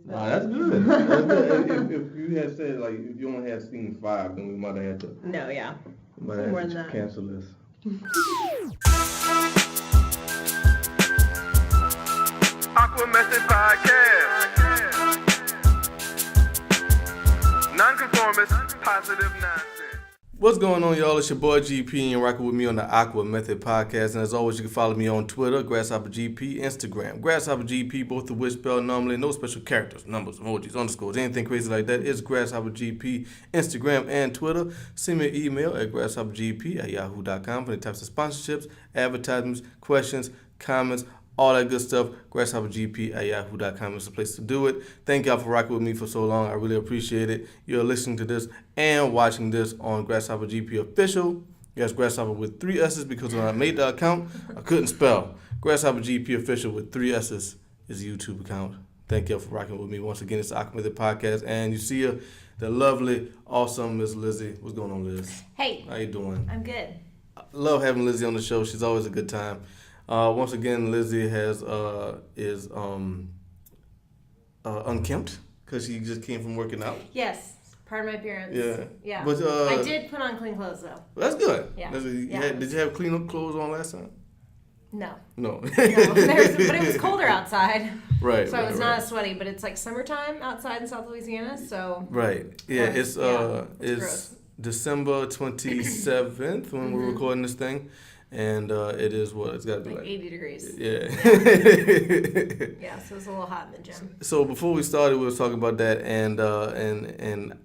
Nah, that's good. That's good. If you had said like if you only had seen 5, then we might have had to. No, yeah. Might have More had than to that. cancel this. AquaMethodPodcast. Nonconformist, positive nonsense. What's going on, y'all? It's your boy GP and rocking with me on the Aqua Method Podcast. And as always, you can follow me on Twitter, GrasshopperGP, Instagram, GrasshopperGP, both of which spelled normally, no special characters, numbers, emojis, underscores, anything crazy like that. It's GrasshopperGP, Instagram, and Twitter. Send me an email at GrasshopperGP@yahoo.com for any types of sponsorships, advertisements, questions, comments, all that good stuff. GrasshopperGP@yahoo.com is the place to do it. Thank y'all for rocking with me for so long. I really appreciate it. You're listening to this and watching this on Grasshopper GP Official. Yes, Grasshopper with 3 S's because when I made the account, I couldn't spell. Grasshopper GP Official with 3 S's is a YouTube account. Thank y'all for rocking with me. Once again, it's the AquaMethod Podcast. And you see her, the lovely, awesome Miss Lizzie. What's going on, Liz? Hey. How you doing? I'm good. I love having Lizzie on the show. She's always a good time. Once again, Lizzie is unkempt because she just came from working out. Yes. Pardon my appearance. Yeah. Yeah. But, I did put on clean clothes, though. That's good. Yeah. Did you have clean up clothes on last time? No. No. But it was colder outside. Right. So I was not as sweaty, but it's like summertime outside in South Louisiana, so. Right. Yeah, it's gross. December 27th when we're recording this thing. And it is what it's got to be like 80 degrees. Yeah. Yeah, so it's a little hot in the gym. So before we started, we were talking about that, and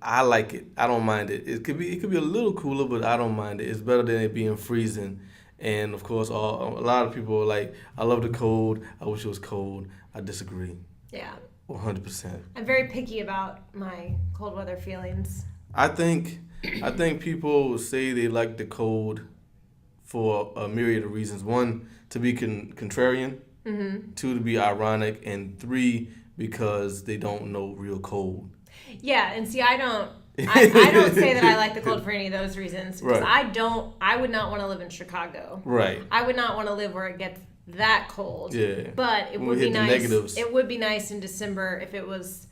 I like it. I don't mind it. It could be a little cooler, but I don't mind it. It's better than it being freezing. And of course, a lot of people are like, I love the cold. I wish it was cold. I disagree. Yeah. 100%. I'm very picky about my cold weather feelings. I think people say they like the cold for a myriad of reasons. 1, to be contrarian. Mm-hmm. 2, to be ironic. And 3, because they don't know real cold. Yeah, and see, I don't say that I like the cold for any of those reasons. Because right. I would not want to live in Chicago. Right. I would not want to live where it gets that cold. Yeah. But it When would we be hit the nice. negatives. It would be nice in December if it was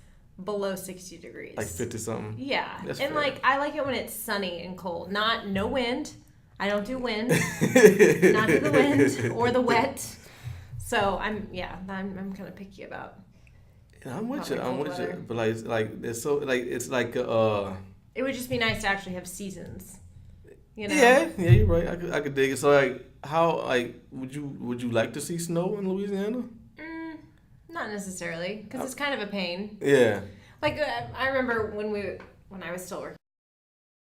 below 60 degrees. Like 50 something. Yeah. That's and fair. like I like it when it's sunny and cold. No wind. I don't do wind. Not do the wind or the wet. So I'm kind of picky about. Yeah, I'm with you. weather. But like it's so like it's like It would just be nice to actually have seasons. You know? Yeah, you're right. I could dig it. So like how would you like to see snow in Louisiana? Not necessarily, because it's kind of a pain. Yeah. Like I remember when I was still working,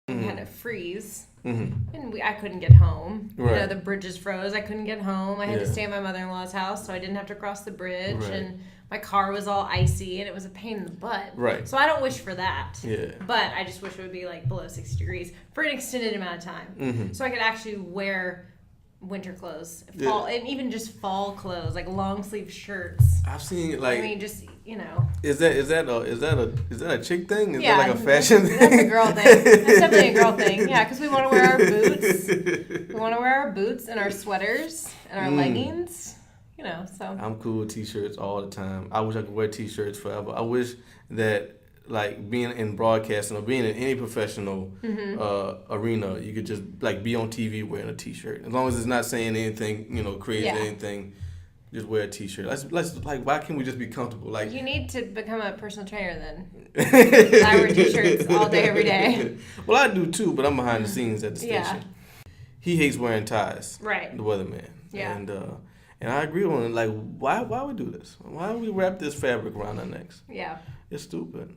we had to freeze. Mm-hmm. And I couldn't get home. Right. You know, the bridges froze. I couldn't get home. I had to Yeah. stay at my mother-in-law's house, so I didn't have to cross the bridge. Right. And my car was all icy, and it was a pain in the butt. Right. So I don't wish for that. Yeah. But I just wish it would be like below 60 degrees for an extended amount of time. Mm-hmm. So I could actually wear winter clothes, Yeah. and even just fall clothes, like long sleeve shirts. I've seen like. I mean, just Is that a chick thing? Is yeah, that like a fashion thing? That's a girl thing. That's definitely a girl thing. Yeah, because we want to wear our boots. We want to wear our boots and our sweaters and our leggings. You know, so. I'm cool with t-shirts all the time. I wish I could wear t-shirts forever. I wish that like being in broadcasting or being in any professional arena, you could just like be on TV wearing a t-shirt. As long as it's not saying anything, crazy or anything. Just wear a t-shirt. Let's like, why can't we just be comfortable? Like, you need to become a personal trainer then. I wear t-shirts all day, every day. Well, I do too, but I'm behind the scenes at the station. Yeah. He hates wearing ties. Right. The weatherman. Yeah. And I agree on it. Like, why we do this? Why do we wrap this fabric around our necks? Yeah. It's stupid.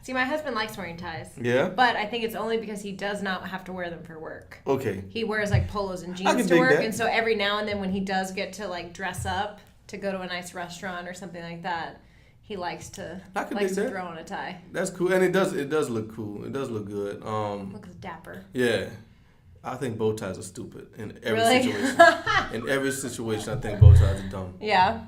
See, my husband likes wearing ties. Yeah? But I think it's only because he does not have to wear them for work. Okay. He wears like polos and I jeans can to dig work, that. and so every now and then when he does get to like dress up to go to a nice restaurant or something like that, he likes to throw on a tie. That's cool, and it does look cool. It does look good. Looks dapper. Yeah. I think bow ties are stupid in every Really? situation. In every situation, I think bow ties are dumb. Yeah.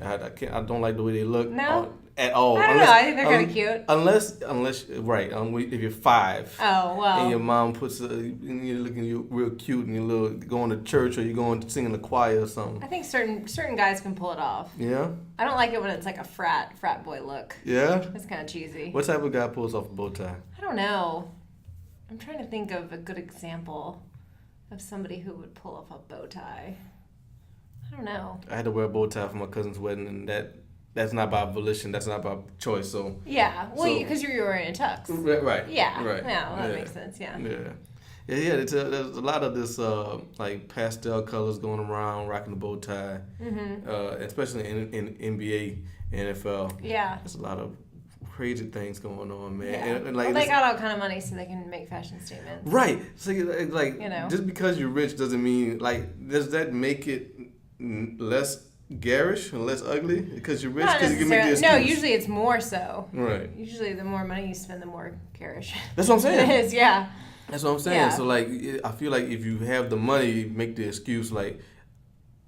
I don't like the way they look. No? at all. I don't know. I think they're kind of cute. Unless right. If you're 5. Oh well. And your mom puts and you're looking real cute, and you're going to church or you're going to sing in the choir or something. I think certain guys can pull it off. Yeah. I don't like it when it's like a frat boy look. Yeah. It's kind of cheesy. What type of guy pulls off a bow tie? I don't know. I'm trying to think of a good example of somebody who would pull off a bow tie. I don't know. I had to wear a bow tie for my cousin's wedding, and that's not by volition. That's not by choice. So yeah, well, because you're wearing a tux. Right. Yeah. Right. Yeah, that makes sense. Yeah. Yeah. There's a lot of this like pastel colors going around, rocking the bow tie, especially in NBA, NFL. Yeah. There's a lot of crazy things going on, man. Yeah. And like, they got all kind of money, so they can make fashion statements. Right. So like, just because you're rich doesn't mean does that make it less garish and less ugly because you're rich? Because you can make the excuse. No, usually it's more so. Right. Usually, the more money you spend, the more garish. That's what I'm saying. It is, yeah. That's what I'm saying. Yeah. So like, I feel like if you have the money, make the excuse like,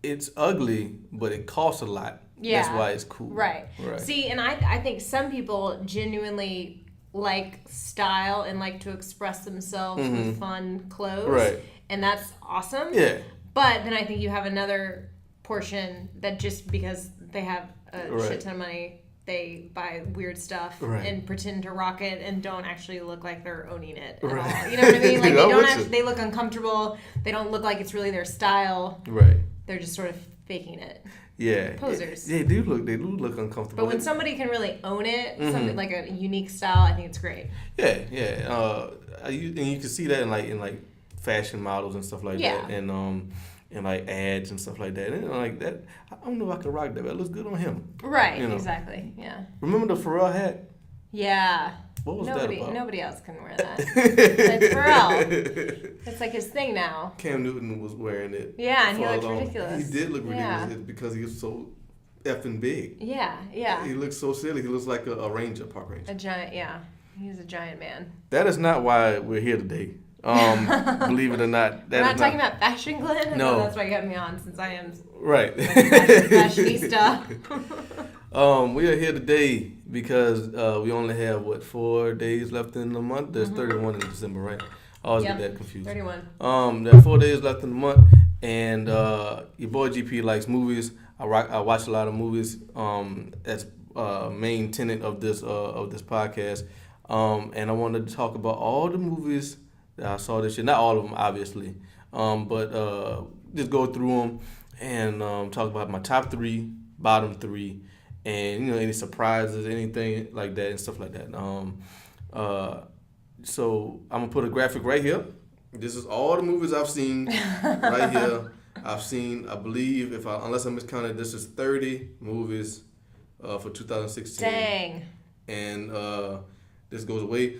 it's ugly, but it costs a lot. Yeah. That's why it's cool. Right. See, and I think some people genuinely like style and like to express themselves with fun clothes. Right. And that's awesome. Yeah. But then I think you have another portion that just because they have a shit ton of money, they buy weird stuff and pretend to rock it and don't actually look like they're owning it at all. You know what I mean? Like they look uncomfortable. They don't look like it's really their style. Right. They're just sort of faking it. Yeah. Posers. They do look uncomfortable. But when somebody can really own it, something like a unique style, I think it's great. Yeah. And you can see that in like fashion models and stuff like that, and like ads and stuff like that. And like that, I don't know if I can rock that, but it looks good on him. Right. Exactly. Yeah. Remember the Pharrell hat? Yeah. What was that about? Nobody else can wear that. It's Pharrell. It's like his thing now. Cam Newton was wearing it. Yeah, and he looked ridiculous. He did look ridiculous because he was so effing big. Yeah. He looks so silly. He looks like a ranger, park ranger. A giant, yeah. He's a giant man. That is not why we're here today. Believe it or not. We're not talking about fashion, Glenn? No. That's why you have me on, since I am fashionista. We are here today because we only have 4 days left in the month. There's 31 in December, right? I always get that confused. 31. There are 4 days left in the month, and your boy GP likes movies. I watch a lot of movies. That's main tenet of this podcast. And I wanted to talk about all the movies that I saw this year. Not all of them, obviously, but just go through them and talk about my top 3, bottom 3. And any surprises, anything like that, and stuff like that. So I'm gonna put a graphic right here. This is all the movies I've seen right here. I've seen, I believe, unless I miscounted, this is 30 movies for 2016. Dang. And this goes away.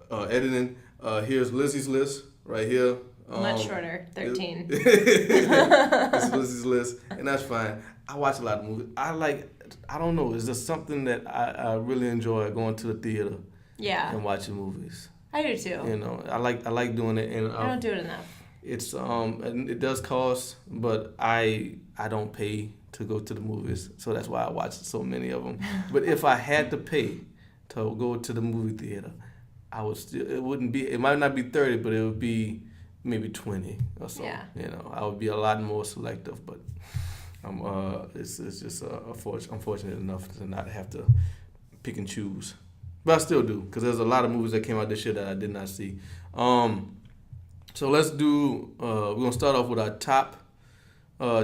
Editing. Here's Lizzie's list right here. Much shorter, 13. This is Lizzie's list, and that's fine. I watch a lot of movies. I don't know, it's just something that I really enjoy, going to the theater and watching movies. I do too. I like doing it, and I don't do it enough. It's and it does cost, but I don't pay to go to the movies, so that's why I watch so many of them. But if I had to pay to go to the movie theater, I would still. It might not be 30, but it would be maybe 20 or so. Yeah. I would be a lot more selective, but it's just unfortunate enough to not have to pick and choose. But I still do, because there's a lot of movies that came out this year that I did not see. So let's do, we're going to start off with our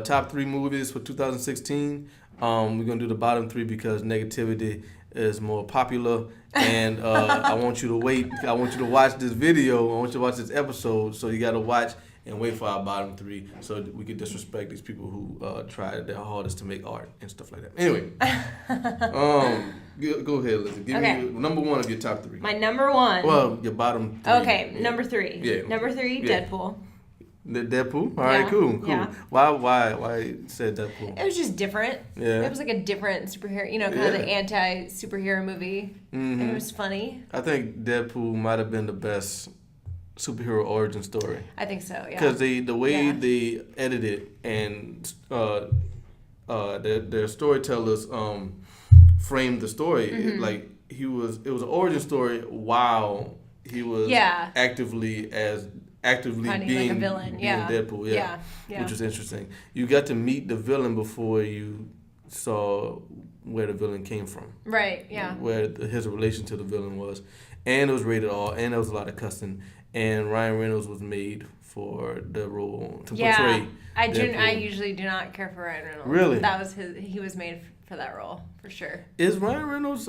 top 3 movies for 2016. We're going to do the bottom 3 because negativity is more popular, and I want you to wait. I want you to watch this video. I want you to watch this episode, so you got to watch and wait for our bottom 3 so that we can disrespect these people who try their hardest to make art and stuff like that. Anyway, go ahead, Lizzie. Give me number 1 of your top 3. My number 1. Well, your bottom 3. Okay, number 3. Yeah. Number 3, Deadpool. Deadpool? All right, cool. Yeah. Why you said Deadpool? It was just different. Yeah. It was like a different superhero, kind of the anti-superhero movie. Mm-hmm. And it was funny. I think Deadpool might have been the best superhero origin story. I think so, yeah. Because the way they edited and their storytellers framed the story. Like it was an origin story while he was actively Finding, being like a villain. being Deadpool. Yeah, which was interesting. You got to meet the villain before you saw where the villain came from. Right. Yeah. Where his relation to the villain was, and it was rated R, and there was a lot of cussing. And Ryan Reynolds was made for the role to portray. I usually do not care for Ryan Reynolds. Really? That was he was made for that role for sure. Is Ryan Reynolds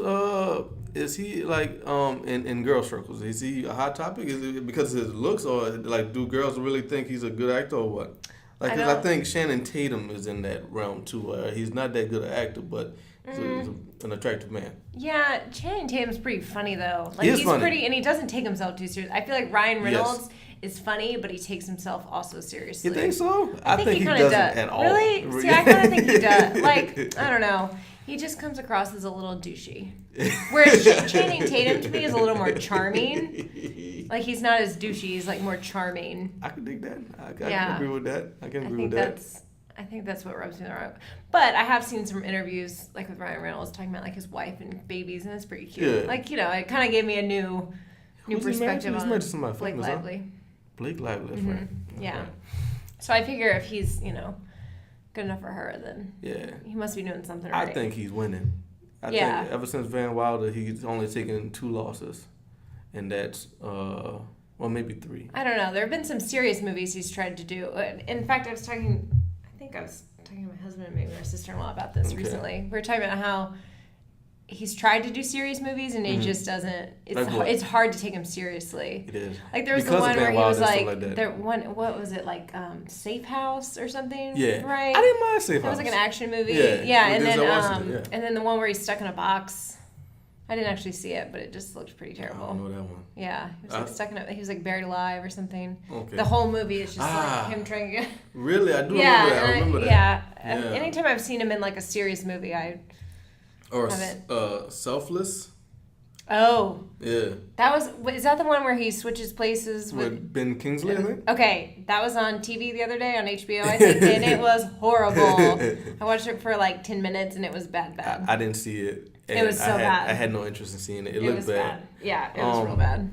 is he like in girl circles? Is he a hot topic? Is it because of his looks, or like do girls really think he's a good actor or what? Like, cause I think Shannon Tatum is in that realm too. He's not that good an actor, but he's an attractive man. Yeah, Channing Tatum's pretty funny though. Like he's funny. Pretty, and he doesn't take himself too serious. I feel like Ryan Reynolds is funny, but he takes himself also seriously. You think so? I think he doesn't does. at all. Really? See, I kind of think he does. Like, I don't know. He just comes across as a little douchey. Whereas Channing Tatum to me is a little more charming. Like, he's not as douchey. He's like more charming. I can dig that. I can agree with that. I think that's what rubs me the wrong. But I have seen some interviews, like with Ryan Reynolds, talking about like his wife and babies, and it's pretty cute. Yeah. Like, it kind of gave me a new perspective on Blake Lively. Huh? Blake Lively, right? Yeah. Okay. So I figure if he's, good enough for her, then he must be doing something right. I think he's winning. I think ever since Van Wilder, he's only taken 2 losses, and that's maybe 3. I don't know. There have been some serious movies he's tried to do. In fact, I was talking to my husband and maybe my sister-in-law about this recently. We were talking about how he's tried to do serious movies and he just doesn't. It's hard to take him seriously. It is. Like there was the one where he was like what was it, like Safe House or something? Yeah. Right. I didn't mind Safe House. It was like an action movie. Yeah. And then the one where he's stuck in a box. I didn't actually see it, but it just looked pretty terrible. I don't know that one. Yeah, he was like he was like buried alive or something. Okay. The whole movie is just like him trying to get. Really, I do remember that. I remember that. Yeah. Anytime I've seen him in like a serious movie, Selfless. Oh. Yeah. Is that the one where he switches places with Ben Kingsley? I think. Okay, that was on TV the other day on HBO, I think, and it was horrible. I watched it for like 10 minutes, and it was bad. I didn't see it. It was so bad. I had no interest in seeing it. It looked bad. Yeah, it was real bad.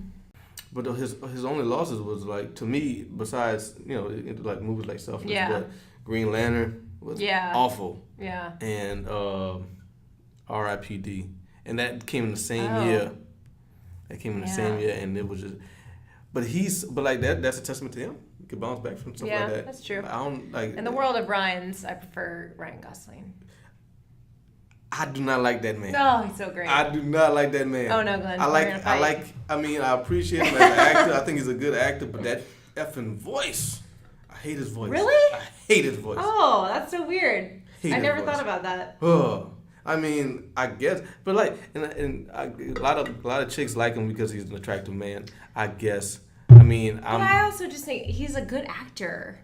But his only losses was like, to me, besides like movies like Selfless, but Green Lantern was awful. Yeah. And R.I.P.D. And that came in the same year. And it was just. But like that's a testament to him. He could bounce back from stuff like that. Yeah, that's true. I don't like. In the world of Ryans, I prefer Ryan Gosling. I do not like that man. Oh, he's so great. I do not like that man. Oh no, Glenn. I appreciate him as an actor. I think he's a good actor, but that effing voice. I hate his voice. Really? I hate his voice. Oh, that's so weird. I never thought about that. Oh. I mean, I guess, but like, and a lot of chicks like him because he's an attractive man. I guess. I mean, but I also just think he's a good actor.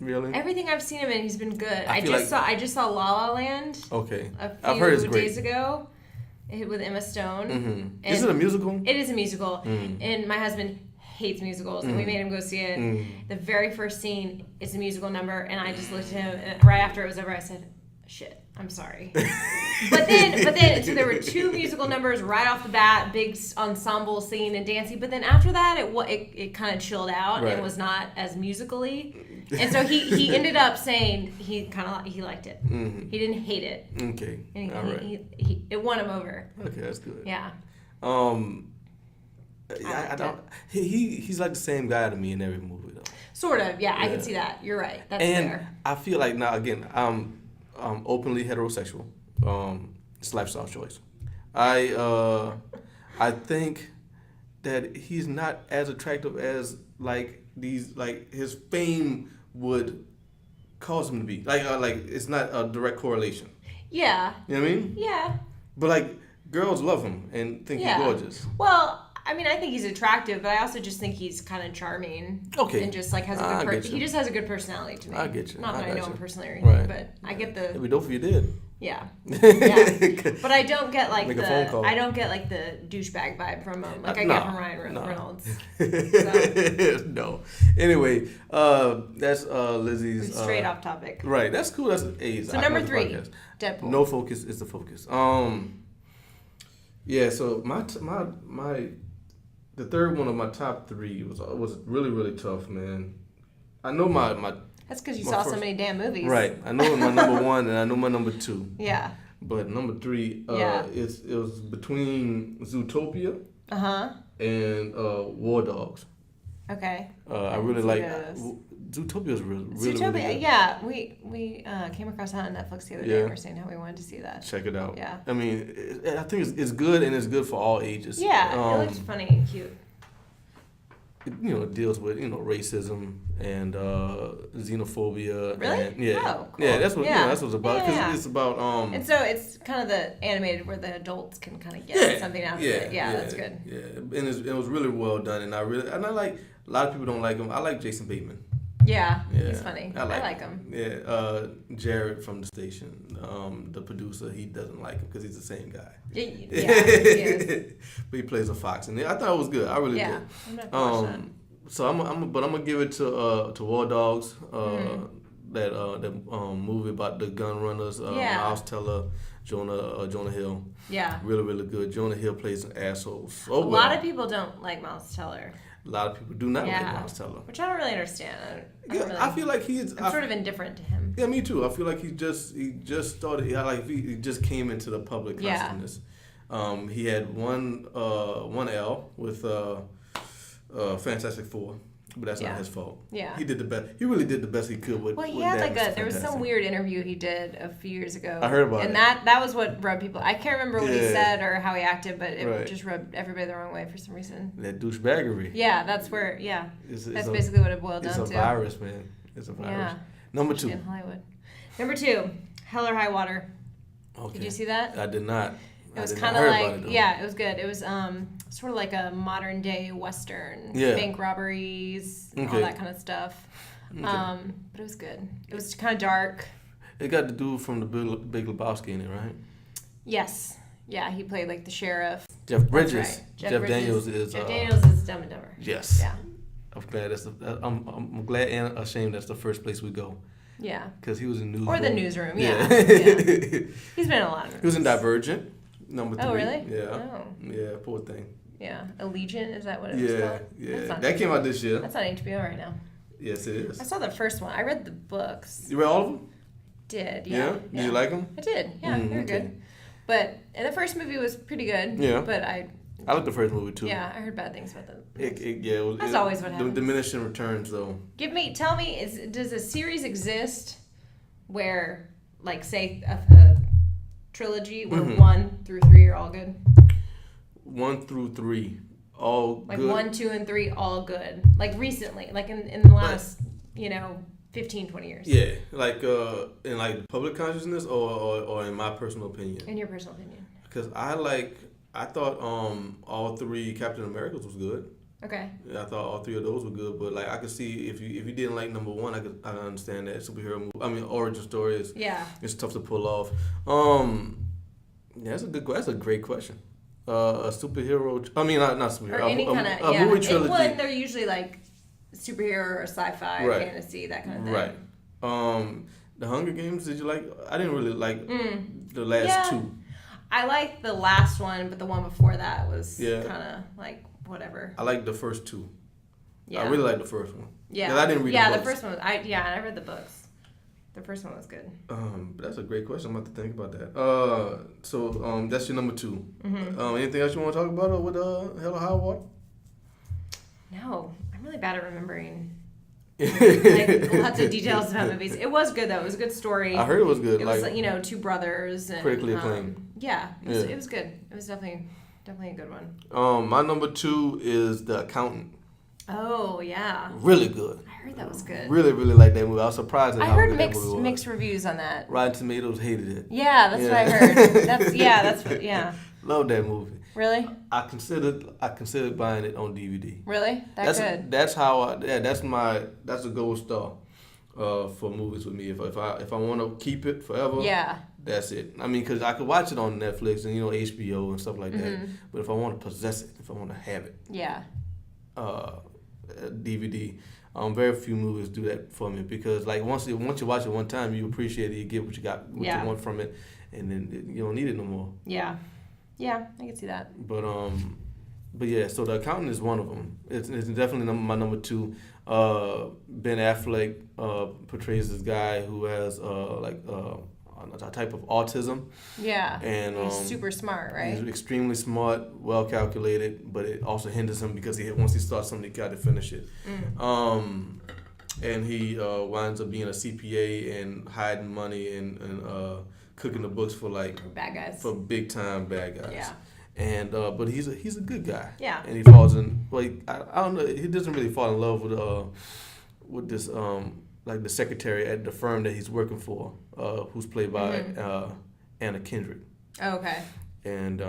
Really? Everything I've seen him in, he's been good. I just saw La La Land. Okay. I've heard it's great. Days ago, with Emma Stone. Mm-hmm. Is it a musical? It is a musical, and my husband hates musicals, and we made him go see it. The very first scene is a musical number, and I just looked at him, and right after it was over, I said, "Shit, I'm sorry." But then, so there were 2 musical numbers right off the bat, big ensemble singing and dancing. But then after that, it kind of chilled out and was not as musically. And so he ended up saying he liked it. Mm-hmm. He didn't hate it. Okay, and all right. It won him over. Okay, that's good. Yeah. I don't. He's like the same guy to me in every movie though. Sort of, yeah. I can see that. You're right. That's fair. I feel like now again, I'm openly heterosexual. It's a lifestyle choice. I think that he's not as attractive as like his fame would cause him to be. Like it's not a direct correlation. Yeah. You know what I mean? Yeah. But like girls love him and think he's gorgeous. Well, I mean, I think he's attractive, but I also just think he's kind of charming. Okay. And just like has a good he just has a good personality to me. I get you. Not that I know him personally or anything, but I get the. It'd be dope if you did. Yeah. But I don't get like Make a phone call. I don't get like the douchebag vibe from him. Like I get from Ryan Reynolds. So. No. Anyway, that's Lizzie's. Straight off topic. Right. That's cool. That's A's. So number 3, Deadpool. No focus is the focus. Yeah, so the third one of my top three was really, really tough, man. I know my That's because you saw so many damn movies. Right. I know my number one and I know my number two. Yeah. But number three, it was between Zootopia and War Dogs. Okay. I really like Zootopia is really good. Yeah. We came across that on Netflix the other day and we're saying how we wanted to see that. Check it out. Yeah. I mean, I think it's good and it's good for all ages. Yeah, it looks funny and cute. It deals with racism and xenophobia. Really? And, yeah. Oh, cool. Yeah, that's what that's what it's about. Because it's about And so it's kind of the animated where the adults can kind of get something out of it. Yeah, that's good. Yeah, and it was really well done, and I like a lot of people don't like him. I like Jason Bateman. Yeah, he's funny. I like him. Yeah, Jared from the station, the producer, he doesn't like him because he's the same guy. Yeah, he is. But he plays a fox, and I thought it was good. I really did. I'm not gonna watch that. So I'm gonna give it to War Dogs. That movie about the gun runners. Miles Teller, Jonah Hill. Yeah. Really, really good. Jonah Hill plays an asshole so A well. lot of people don't like Miles Teller. A lot of people do not like Miles Teller. Which I don't really understand. I feel like I'm sort of indifferent to him. Yeah, me too. I feel like he just started. He just came into the public consciousness. He had one L with Fantastic Four, but that's not his fault. Yeah, he did the best. He really did the best he could with. Well, he had there was some weird interview he did a few years ago. I heard about it, and that was what rubbed people. I can't remember what he said or how he acted, but it just rubbed everybody the wrong way for some reason. That douchebaggery. Yeah, that's where. Yeah, that's basically what it boiled down to. It's a virus, man. It's a virus. Yeah. Number two. In Hollywood. Number two, Hell or High Water. Okay. Did you see that? I did not. It was kind of like, it was good. It was sort of like a modern day Western, bank robberies, all that kind of stuff. Okay. But it was good. It was kind of dark. It got the dude from the Big Lebowski in it, right? Yes. Yeah, he played like the sheriff. Jeff Bridges. Right. Jeff Daniels is Dumb and Dumber. Yes. Yeah. I'm glad I'm glad and ashamed that's the first place we go. Yeah. Because he was in Newsroom. Or the Newsroom, yeah. He's been in a lot of movies. He was in Divergent, number 3. Oh, really? Yeah. Oh. Yeah, poor thing. Yeah. Allegiant, is that what it was called? Yeah. That came out this year. That's on HBO right now. Yes, it is. I saw the first one. I read the books. You read all of them? Did, yeah. Did you like them? I did, yeah. They were good. But the first movie was pretty good. Yeah. But I liked the first movie, too. Yeah, I heard bad things about them. That's always what happens. The diminishing returns, though. Tell me, does a series exist where, like, say, a trilogy where 1 through 3 are all good? 1 through 3, all like good? 1, 2, and 3, all good. Like, recently. Like, in the last, 15, 20 years. Yeah. Like, in, like, public consciousness or in my personal opinion? In your personal opinion. Because I thought all 3 Captain Americas was good. Okay. Yeah, I thought all 3 of those were good, but like I could see if you didn't like number 1, I could understand that superhero movie. I mean, origin story is it's tough to pull off. That's a great question. A superhero. I mean, not superhero. Or any kind of movie trilogy. Well, they're usually like superhero or sci-fi or fantasy, that kind of thing. Right. The Hunger Games. Did you like? I didn't really like the last 2. I liked the last one, but the one before that was kind of like whatever. I liked the first 2. Yeah. I really liked the first one. Yeah. I didn't read the books. The first one was, I read the books. The first one was good. But that's a great question. I'm about to think about that. So that's your number 2. Mm-hmm. Anything else you want to talk about with Hell or High Water? No, I'm really bad at remembering. Like lots of details about movies. It was good though. It was a good story. I heard it was good. It was 2 brothers and critically acclaimed. It was good. It was definitely a good one. My number 2 is The Accountant. Oh yeah. Really good. I heard that was good. Really, really like that movie. I was surprised at how good that movie was. Mixed reviews on that. Rotten Tomatoes hated it. Yeah, that's what I heard. That's Love that movie. Really? I considered buying it on DVD. Really? That's good. That's how that's a gold star for movies with me. If I want to keep it forever. Yeah. That's it. I mean, because I could watch it on Netflix and HBO and stuff like that. But if I want to possess it, if I want to have it. Yeah. DVD. Very few movies do that for me because like once you watch it one time, you appreciate it, you get what you want from it, and then you don't need it no more. Yeah. Yeah, I can see that. But yeah, so The Accountant is one of them. It's definitely my number 2. Ben Affleck portrays this guy who has a type of autism. Yeah. And he's super smart, right? He's extremely smart, well calculated, but it also hinders him because once he starts something, he got to finish it. And he winds up being a CPA and hiding money and cooking the books for bad guys, for big time bad guys. Yeah. And but he's a good guy. Yeah. And he falls in I don't know, he doesn't really fall in love with this the secretary at the firm that he's working for, who's played by Anna Kendrick. Oh, okay. And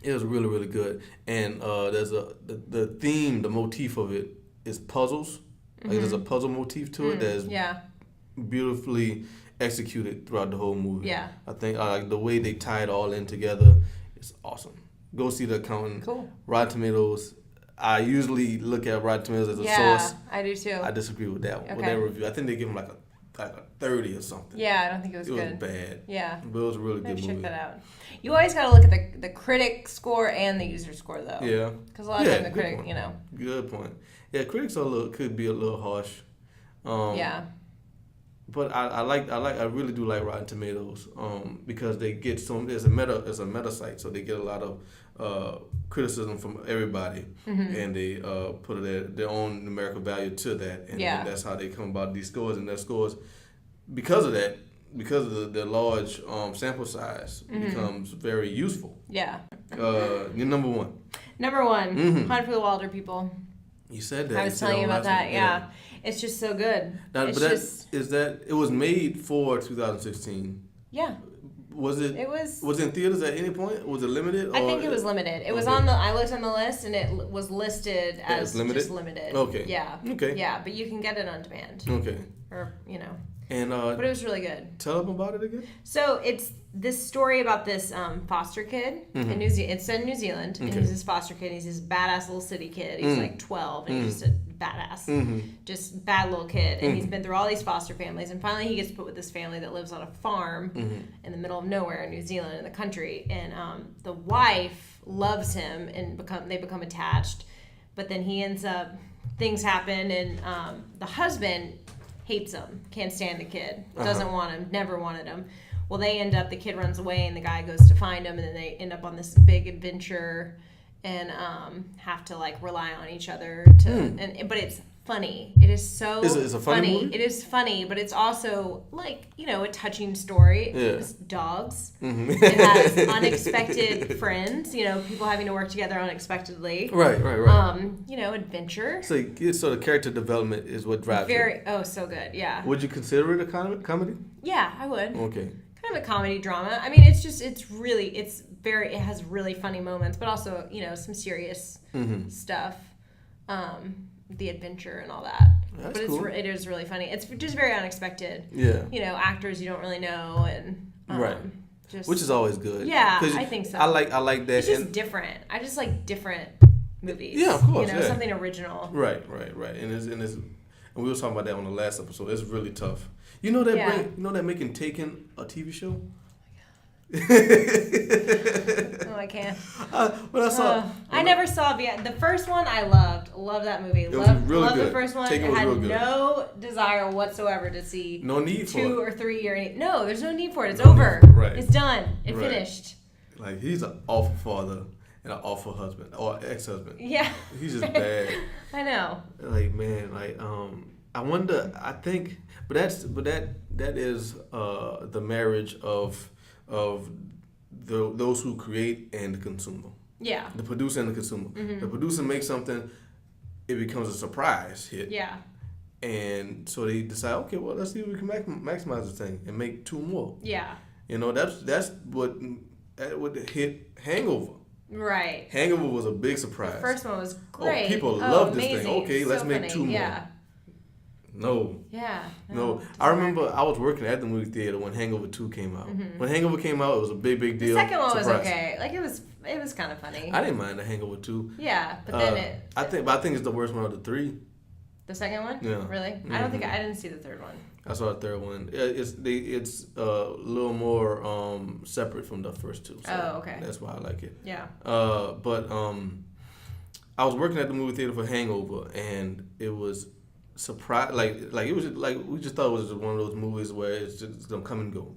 it was really, really good. And there's the theme, the motif of it is puzzles. There's a puzzle motif to it that's beautifully executed throughout the whole movie. Yeah. I think the way they tie it all in together is awesome. Go see The Accountant. Cool. Rotten Tomatoes. I usually look at Rotten Tomatoes as a source. Yeah, I do too. I disagree with that with that review. I think they give them like a 30 or something. Yeah, I don't think it was good. It was bad. Yeah. But it was a really good movie. Check that out. You always got to look at the critic score and the user score, though. Yeah. Because a lot of times the critic, point. Good point. Yeah, critics could be a little harsh. Yeah. But I really do like Rotten Tomatoes because they get it's a meta site, so they get a lot of criticism from everybody, and they put their own numerical value to that, and that's how they come about these scores. And their scores, because of that, because of the large sample size, becomes very useful. Yeah. You're number 1. Number 1, Hunt for the Wilder People. You said that. I was telling you about that. Yeah. It's just so good. Now, it was made for 2016. Yeah. Was it? It was. Was it in theaters at any point? Was it limited? I think it was limited. It was on I looked on the list and it was listed as limited? just limited. Okay. Yeah. Okay. Yeah, but you can get it on demand. Okay. Or And but it was really good. Tell them about it again. So it's this story about this foster kid in New Zealand. It's set in New Zealand, and he's this foster kid. He's this badass little city kid. He's like 12, and he's just a badass, just bad little kid. And he's been through all these foster families, and finally he gets put with this family that lives on a farm in the middle of nowhere in New Zealand, in the country. And the wife loves him, and they become attached. But then things happen, and the husband hates him, can't stand the kid, doesn't want him, never wanted him. Well, the kid runs away and the guy goes to find him, and then they end up on this big adventure and have to rely on each other but it's funny. It is so it's a funny movie? It is funny, but it's also a touching story. Yeah. It's dogs. It has unexpected friends, people having to work together unexpectedly. Right. Adventure. So the character development is what drives it. So good, yeah. Would you consider it a comedy? Yeah, I would. Okay. Kind of a comedy drama. I mean, it has really funny moments, but also, some serious stuff. The adventure and all that. That's but cool. It is really funny. It's just very unexpected. Yeah. Actors you don't really know and right. Which is always good. Yeah, I think so. I like that. It's just different. I just like different movies. Yeah, of course. Something original. Right. And we were talking about that on the last episode. It's really tough. You know that making Taken a TV show? Oh, I can't. I never saw the first one. I loved that movie. Loved good. The first one. Taken I had real good. No desire whatsoever to see. No need for 2 it. or 3 or any. No, there's no need for it. It's No over. Right. It's done. It finished. He's an awful father and an awful husband or ex-husband. Yeah. He's just bad. I know. I wonder. I think, but that is the marriage of those who create and the consumer. Yeah. The producer and the consumer. The producer makes something, it becomes a surprise hit. Yeah. And so they decide, okay, well, let's see if we can maximize the thing and make 2 more. Yeah. That's what hit Hangover. Right. Hangover was a big surprise. The first one was great. People love this amazing. thing. Okay, let's so make funny. 2 more. Yeah. No. Yeah. No. I remember I was working at the movie theater when Hangover 2 came out. When Hangover came out, it was a big deal. The second one was surprise. okay. It was kind of funny. I didn't mind the Hangover 2. Yeah, but then I think it's the worst one of the 3. The second one? Yeah. Really? Mm-hmm. I didn't see the third one. I saw the third one. It's a little more separate from the first two. So okay. That's why I like it. Yeah. But I was working at the movie theater for Hangover, and it was surprise like it was like we just thought it was just one of those movies where it's just gonna come and go,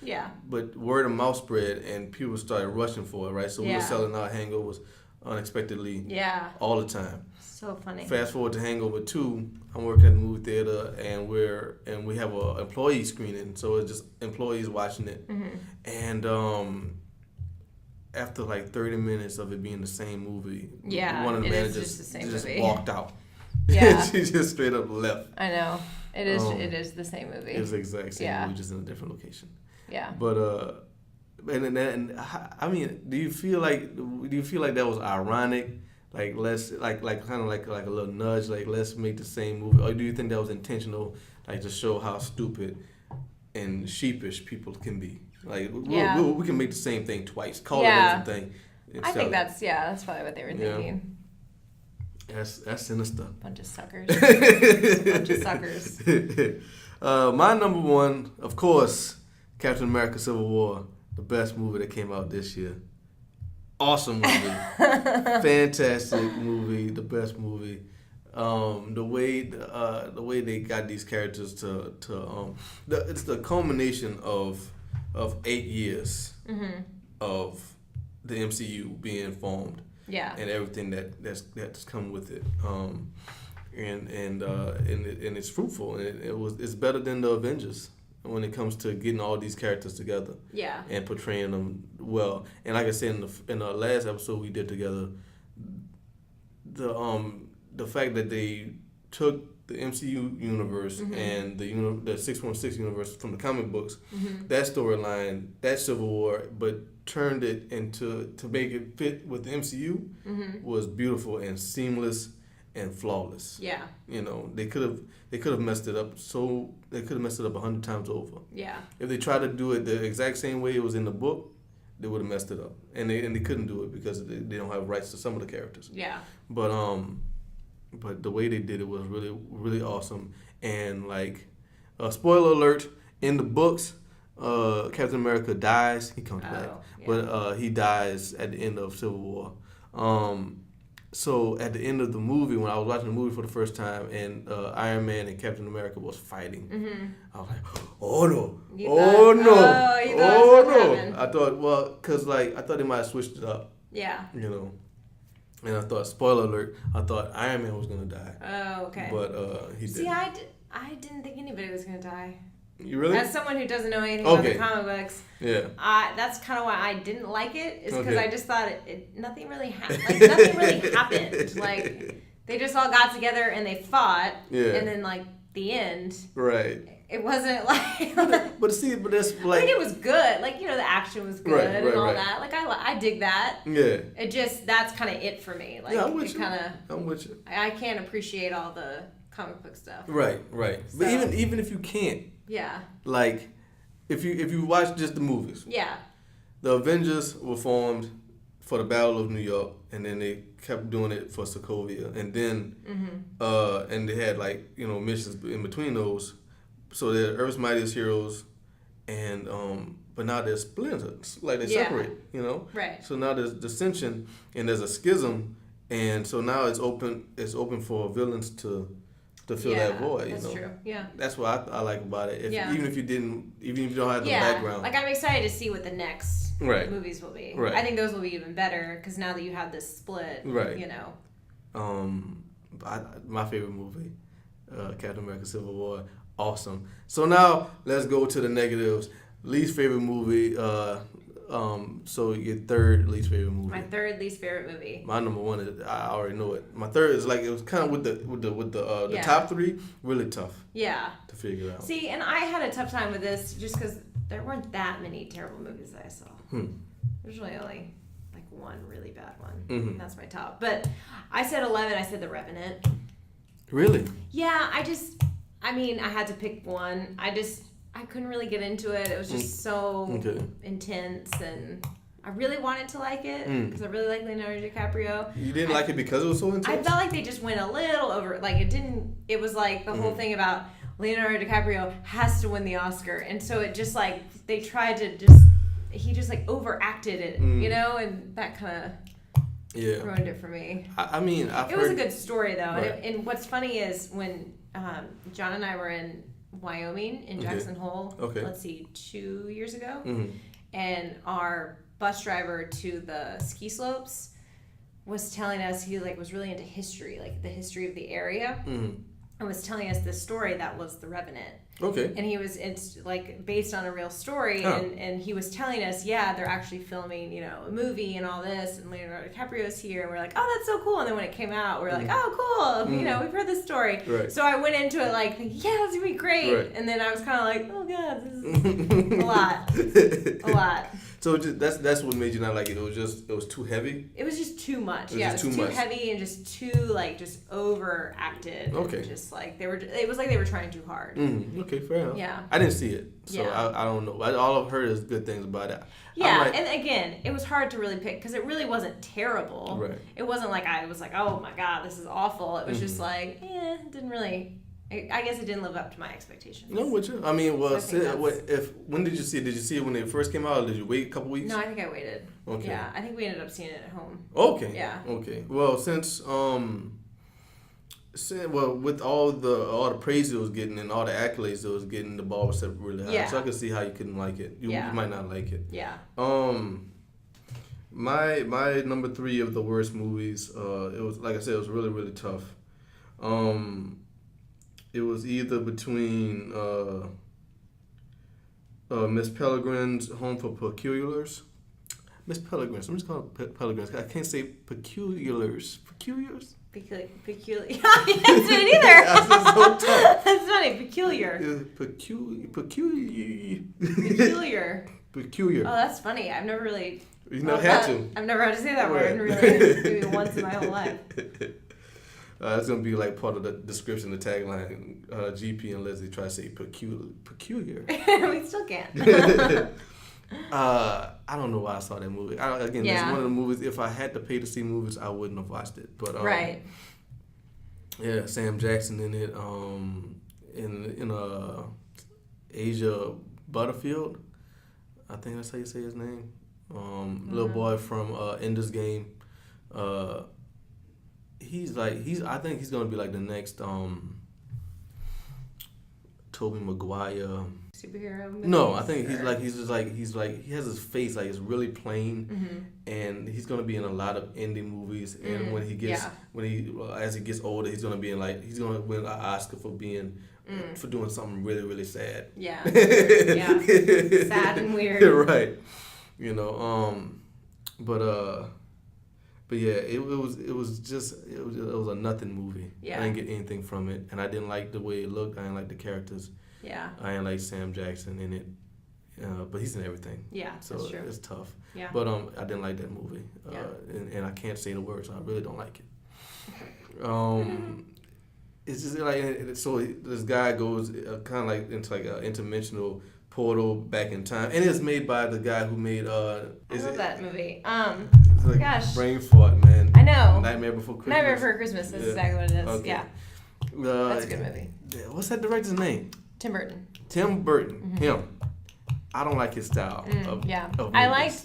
Yeah. But word of mouth spread, and people started rushing for it, right? So we were selling out Hangovers unexpectedly. Yeah. All the time. So funny. Fast forward to Hangover 2, I'm working at the movie theater, and we have an employee screening, so it's just employees watching it. Mm-hmm. And after like 30 minutes of it being the same movie, one of the managers just walked out. Yeah. She just straight up left. I know. It is the same movie. It's the exact same movie, just in a different location. Yeah. But and I mean, do you feel like that was ironic? Like let's like kind of like a little nudge, like let's make the same movie, or do you think that was intentional, like to show how stupid and sheepish people can be? Like we can make the same thing twice, call it a different thing. I think that's probably what they were thinking. That's sinister. Bunch of suckers. Bunch of suckers. My number one, of course, Captain America: Civil War, the best movie that came out this year. Awesome movie, fantastic movie, the best movie. The way they got these characters it's the culmination of 8 years of the MCU being formed. Yeah. And everything that's come with it. And it's fruitful, and it's better than the Avengers when it comes to getting all these characters together. Yeah. And portraying them well. And like I said in the last episode we did together, the fact that they took the MCU universe and the 616 universe from the comic books, that storyline, that Civil War, but turned it to make it fit with the MCU was beautiful and seamless and flawless. Yeah. They could have messed it up. So they could have messed it up 100 times over. Yeah. If they tried to do it the exact same way it was in the book, they would have messed it up, and they couldn't do it because they don't have rights to some of the characters. Yeah. But the way they did it was really, really awesome. And like, spoiler alert, in the books, Captain America dies. He comes back, but he dies at the end of Civil War. So at the end of the movie, when I was watching the movie for the first time, and Iron Man and Captain America was fighting, I was like, oh no, oh no. I thought, because I thought they might have switched it up. Yeah. And I thought, spoiler alert, I thought Iron Man was gonna die. Oh, okay. But he didn't. See, I didn't think anybody was gonna die. You really? As someone who doesn't know anything about the comic books, that's kind of why I didn't like it. Is because I just thought nothing really happened. Like nothing really happened. Like they just all got together and they fought, and then like the end. Right. It wasn't like. but that's like. I mean, it was good. Like the action was good and all that. Like I dig that. Yeah. It just that's kind of it for me. Like I'm with you. I'm with you. I can't appreciate all the comic book stuff. Right. So, but even if you can't. Yeah. Like, if you watch just the movies. Yeah. The Avengers were formed for the Battle of New York, and then they kept doing it for Sokovia, and then and they had missions in between those. So they're Earth's Mightiest Heroes, and but now they're splintered, like they separate, Right. So now there's dissension and there's a schism, and so now it's open for villains to fill that void. That's true. Yeah. That's what I like about it. Even if you don't have the background. Like I'm excited to see what the next movies will be. Right. I think those will be even better because now that you have this split. Right. My favorite movie, Captain America: Civil War. Awesome. So now let's go to the negatives. Least favorite movie. So your third least favorite movie. My third least favorite movie. My number one is I already know it. My third is it was kind of with the top three really tough. Yeah. To figure out. See, and I had a tough time with this just because there weren't that many terrible movies that I saw. There's really only like one really bad one. Mm-hmm. That's my top. But I said 11. I said The Revenant. Really? Yeah. I had to pick one. I couldn't really get into it. It was just so intense, and I really wanted to like it because I really like Leonardo DiCaprio. You didn't like it because it was so intense? I felt like they just went a little over. Like it was like the whole thing about Leonardo DiCaprio has to win the Oscar. And so it just like, they tried to he just like overacted it, and that kind of ruined it for me. I mean, it was a good story though. Right. And what's funny is when John and I were in Wyoming in Jackson Hole, let's see, 2 years ago, and our bus driver to the ski slopes was telling us he like was really into history, like the history of the area, and was telling us this story that was The Revenant. Okay. And it's like based on a real story, and he was telling us, they're actually filming, a movie and all this, and Leonardo DiCaprio's here, and we're like, oh, that's so cool. And then when it came out, we're like, oh, cool, we've heard this story. Right. So I went into it like thinking, that's gonna be great. Right. And then I was kind of like, oh god, this is a lot. So that's what made you not like it. It was too heavy. It was just too much. It was too heavy and just too just overacted. Okay. And just like it was like they were trying too hard. Okay, fair enough. Yeah. I didn't see it, so I don't know. All I've heard is good things about it. Yeah, and again, it was hard to really pick because it really wasn't terrible. Right. It wasn't like I was like, oh my god, this is awful. It was just like, it didn't really. I guess it didn't live up to my expectations. No, would you? I mean, when did you see it? Did you see it when it first came out, or did you wait a couple weeks? No, I think I waited. Okay. Yeah, I think we ended up seeing it at home. Okay. Yeah. Okay. Well, with all the praise it was getting and all the accolades it was getting, the bar was set really high. So I could see how you couldn't like it. You might not like it. Yeah. My number 3 of the worst movies. It was, like I said, it was really, really tough. It was either between Miss Peregrine's Home for Peculiars. Miss Peregrine's. I'm just calling it Peregrine's. I can't say peculiars. Peculiars? Peculiar. I can't say it either. That's so tough. That's funny. Peculiar. Peculiar. Oh, that's funny. I've never really... You never had to. I've never had to say that word really. Maybe once in my whole life. It's going to be like part of the description, the tagline. GP and Leslie try to say peculiar. We still can't. I don't know why I saw that movie. It's one of the movies, if I had to pay to see movies, I wouldn't have watched it. But right. Yeah, Sam Jackson in it. In Asia Butterfield. I think that's how you say his name. Little boy from Ender's Game. I think he's gonna be like the next Tobey Maguire superhero movie. No, I think he has his face like it's really plain, and he's gonna be in a lot of indie movies. And when he as he gets older, he's gonna win an Oscar for for doing something really, really sad. Yeah, sad and weird. Right, But yeah, it was a nothing movie. Yeah. I didn't get anything from it, and I didn't like the way it looked. I didn't like the characters. Yeah. I didn't like Sam Jackson in it, but he's in everything. Yeah, so that's true. It's tough. Yeah. But I didn't like that movie. And I can't say the words, so I really don't like it. It's just like, so this guy goes kind of like into like an interdimensional portal back in time, and it's made by the guy who made I love that movie. It's like gosh, brain fart, man. I know. Nightmare Before Christmas. Nightmare Before Christmas. That's exactly what it is. Okay. Yeah. That's a good movie. What's that director's name? Tim Burton. Tim Burton. Him. I don't like his style. Of I liked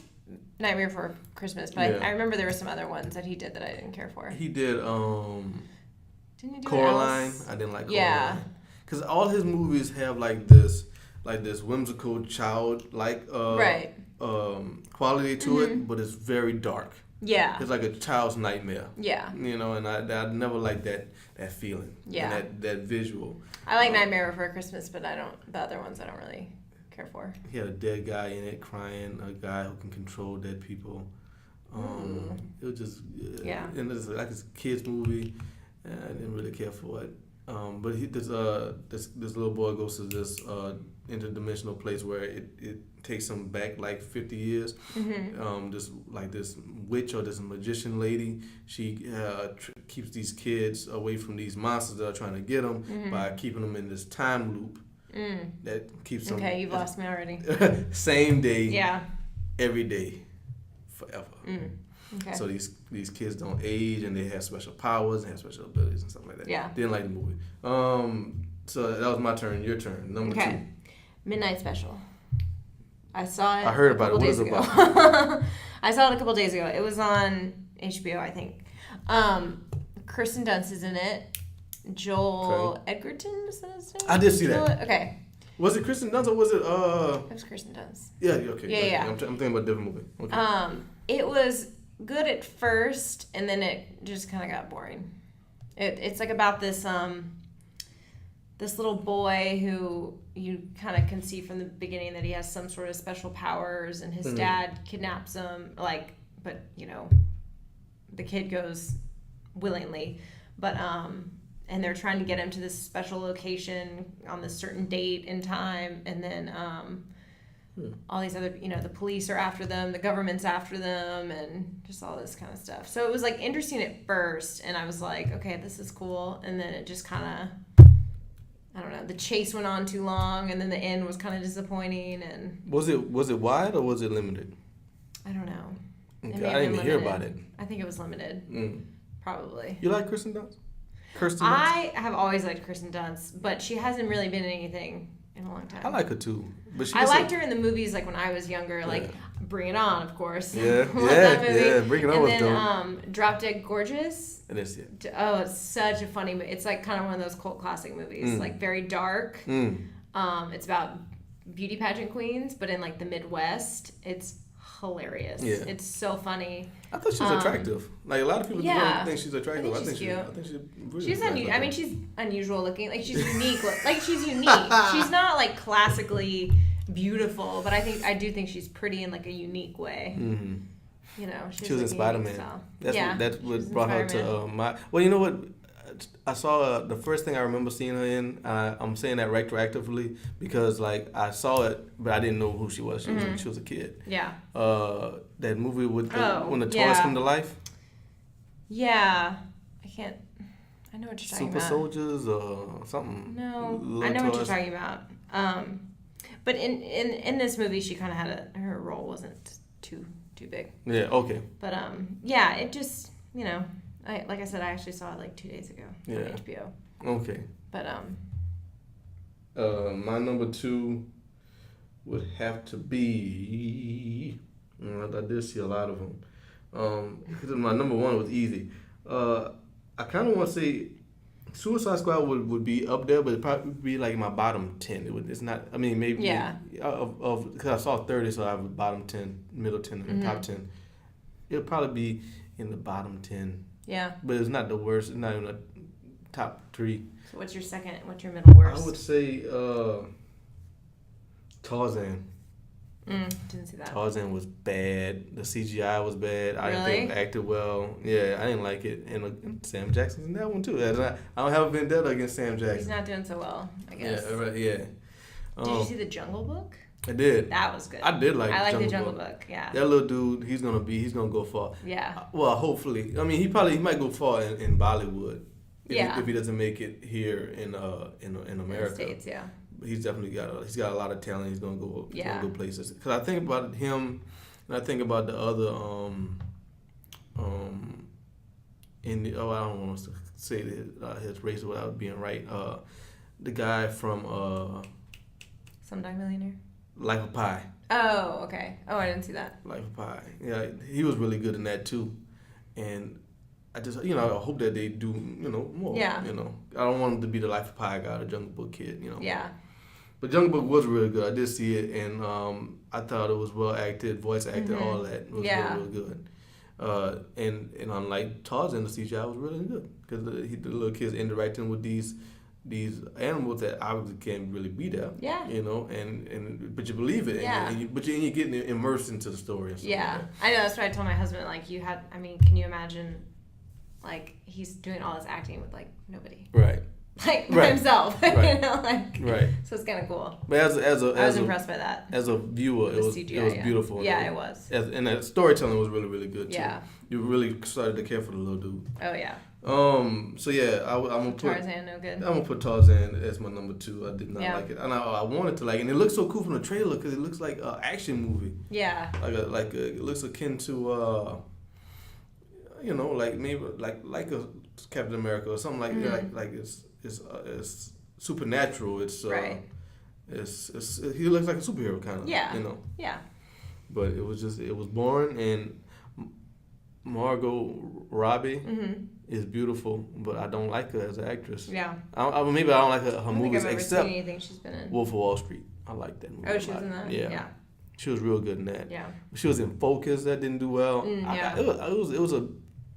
Nightmare Before Christmas, but I remember there were some other ones that he did that I didn't care for. He did. Didn't he do Coraline? I didn't like Coraline. Yeah. Because all his movies have like this whimsical child-like quality to it, but it's very dark. Yeah. It's like a child's nightmare. Yeah. And I never liked that feeling. Yeah. And that visual. I like Nightmare Before Christmas, but the other ones I don't really care for. He had a dead guy in it crying, a guy who can control dead people. It was just and it's like a kid's movie. I didn't really care for it. But this little boy goes to this interdimensional place where it takes him back like 50 years. This witch or this magician lady, she keeps these kids away from these monsters that are trying to get them by keeping them in this time loop that keeps them. Okay, you've lost me already. Same day. Yeah. Every day. forever. Okay. So these kids don't age, and they have special powers and have special abilities and stuff like that. Yeah. Didn't like the movie. So that was my turn. Your turn. Number 2. Midnight Special. I saw it. I heard about it. What is it about? I saw it a couple days ago. It was on HBO, I think. Kirsten Dunst is in it. Joel Edgerton, is that his name? I did see that. Okay. Was it Kristen Dunst or was it? It was Kirsten Dunst. Yeah. Okay. Yeah. I'm thinking about a different movie. Okay. It was good at first, and then it just kind of got boring. It's like about this this little boy who you kind of can see from the beginning that he has some sort of special powers, and his dad kidnaps him. But the kid goes willingly, but and they're trying to get him to this special location on this certain date and time, and then all these other, the police are after them, the government's after them, and just all this kind of stuff. So it was like interesting at first, and I was like, okay, this is cool, and then it just kind of, I don't know, the chase went on too long, and then the end was kind of disappointing. And was it wide or was it limited? I don't know. Okay, I didn't even hear about it. I think it was limited. Probably. You like Kirsten Dunst? I have always liked Kirsten Dunst, but she hasn't really been in anything in a long time. I like her too. But I liked her in the movies like when I was younger, like Bring It On, of course. Yeah, that movie. yeah, Bring It On was dope. And then Drop Dead Gorgeous. And that's it. Oh, it's such a funny movie. It's like kind of one of those cult classic movies, like very dark. It's about beauty pageant queens, but in like the Midwest. It's hilarious. Yeah. It's so funny. I thought she was attractive. Like a lot of people don't think she's attractive. I think she's cute. I think she's really she's unusual. I mean, she's unusual looking. Like she's unique. She's unique. She's not like classically beautiful, but I do think she's pretty in like a unique way. She was in Spider-Man. That's what brought her to my. Well, you know what? I saw the first thing I remember seeing her in. I'm saying that retroactively because like I saw it, but I didn't know who she was. She was a kid. Yeah. That movie with when the toys come to life. Yeah, I know what you're talking about. Super Soldiers or something. No, I know what you're talking about. But in this movie, she kind of had her role wasn't too big. Yeah. Okay. But it just like I said, I actually saw it like 2 days ago on HBO. Okay. But my number 2 would have to be. I did see a lot of them. Because my number 1 was easy. I kind of want to say Suicide Squad would be up there, but it'd probably be like my bottom 10. It's not. I mean, maybe because I saw 30, so I have a bottom 10, middle 10, and top 10. It'll probably be in the bottom 10. Yeah. But it's not the worst. It's not even the top 3. So what's your second? What's your middle worst? I would say Tarzan. Didn't see that. Tarzan was bad. The CGI was bad. I didn't think it acted well. Yeah, I didn't like it. And Sam Jackson's in that one too. I don't have a vendetta against Sam Jackson. He's not doing so well, I guess. Yeah, right. Yeah. Did you see The Jungle Book? I did. That was good. I did like. I like The Jungle Book. Yeah. That little dude, he's gonna go far. Yeah. Well, hopefully. I mean, he might go far in Bollywood. If he doesn't make it here in America. In the States, yeah. He's definitely got a lot of talent. He's gonna go places. Because I think about him, and I think about the other I don't want to say his race without being right. The guy from Slumdog Millionaire. Life of Pi. Oh, okay. Oh, I didn't see that. Life of Pi. Yeah, he was really good in that too, and I just I hope that they do more. Yeah. I don't want him to be the Life of Pi guy, the Jungle Book kid. Yeah. But Jungle Book was really good. I did see it, and I thought it was well acted, voice acted, all that. It was really good. And unlike Tarzan, the CGI was really good because the little kids interacting with these animals that obviously can't really be there. Yeah. But you believe it. Yeah. But you're getting immersed into the story. And stuff yeah. Like that. I know. That's what I told my husband. Like can you imagine, like he's doing all this acting with like nobody. Right. like by himself. Right. You know, like Right. So it's kind of cool. But I was impressed by that. As a viewer, it was CGI, beautiful. Yeah, it was. And the storytelling was really, really good too. Yeah. You really started to care for the little dude. Oh yeah. So yeah, I'm gonna put Tarzan, no good. I'm gonna put Tarzan as my number 2. I did not Yeah. like it, and I wanted to like it. And it looks so cool from the trailer because it looks like an action movie. Yeah. It looks akin to like maybe like a Captain America or something like it's supernatural. It's right. It's he looks like a superhero kind of. Yeah. Yeah. But it was boring, and Margot Robbie is beautiful, but I don't like her as an actress. Yeah. Maybe I don't like her I don't movies think I've ever except seen anything she's been in. Wolf of Wall Street. I like that movie. Oh, she was in that? Yeah. She was real good in that. Yeah. She was in Focus. That didn't do well. Yeah. It was a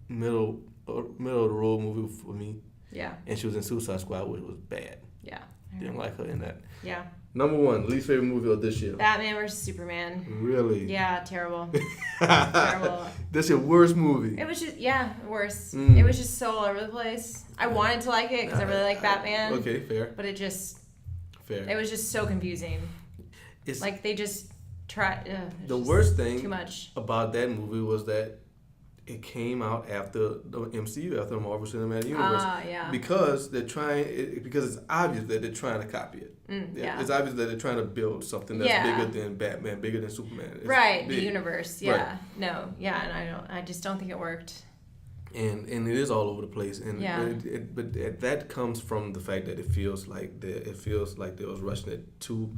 middle of the road movie for me. Yeah. And she was in Suicide Squad, which was bad. Yeah. Didn't like her in that. Yeah. Number 1, least favorite movie of this year. Batman vs Superman. Really? Yeah, terrible. Terrible. That's your worst movie. It was just worse. Mm. It was just so all over the place. I wanted to like it because I really like Batman. Okay, fair. But it Fair. was just so confusing. It's like they just tried. The worst thing too much about that movie was that it came out after the MCU, after the Marvel Cinematic Universe. Yeah. Because because it's obvious that they're trying to copy it. Yeah. It's obvious that they're trying to build something that's bigger than Batman, bigger than Superman. It's right, big. the universe. Yeah. Right. No. Yeah, and I just don't think it worked. And it is all over the place. And Yeah. but that comes from the fact that it feels like they was rushing it to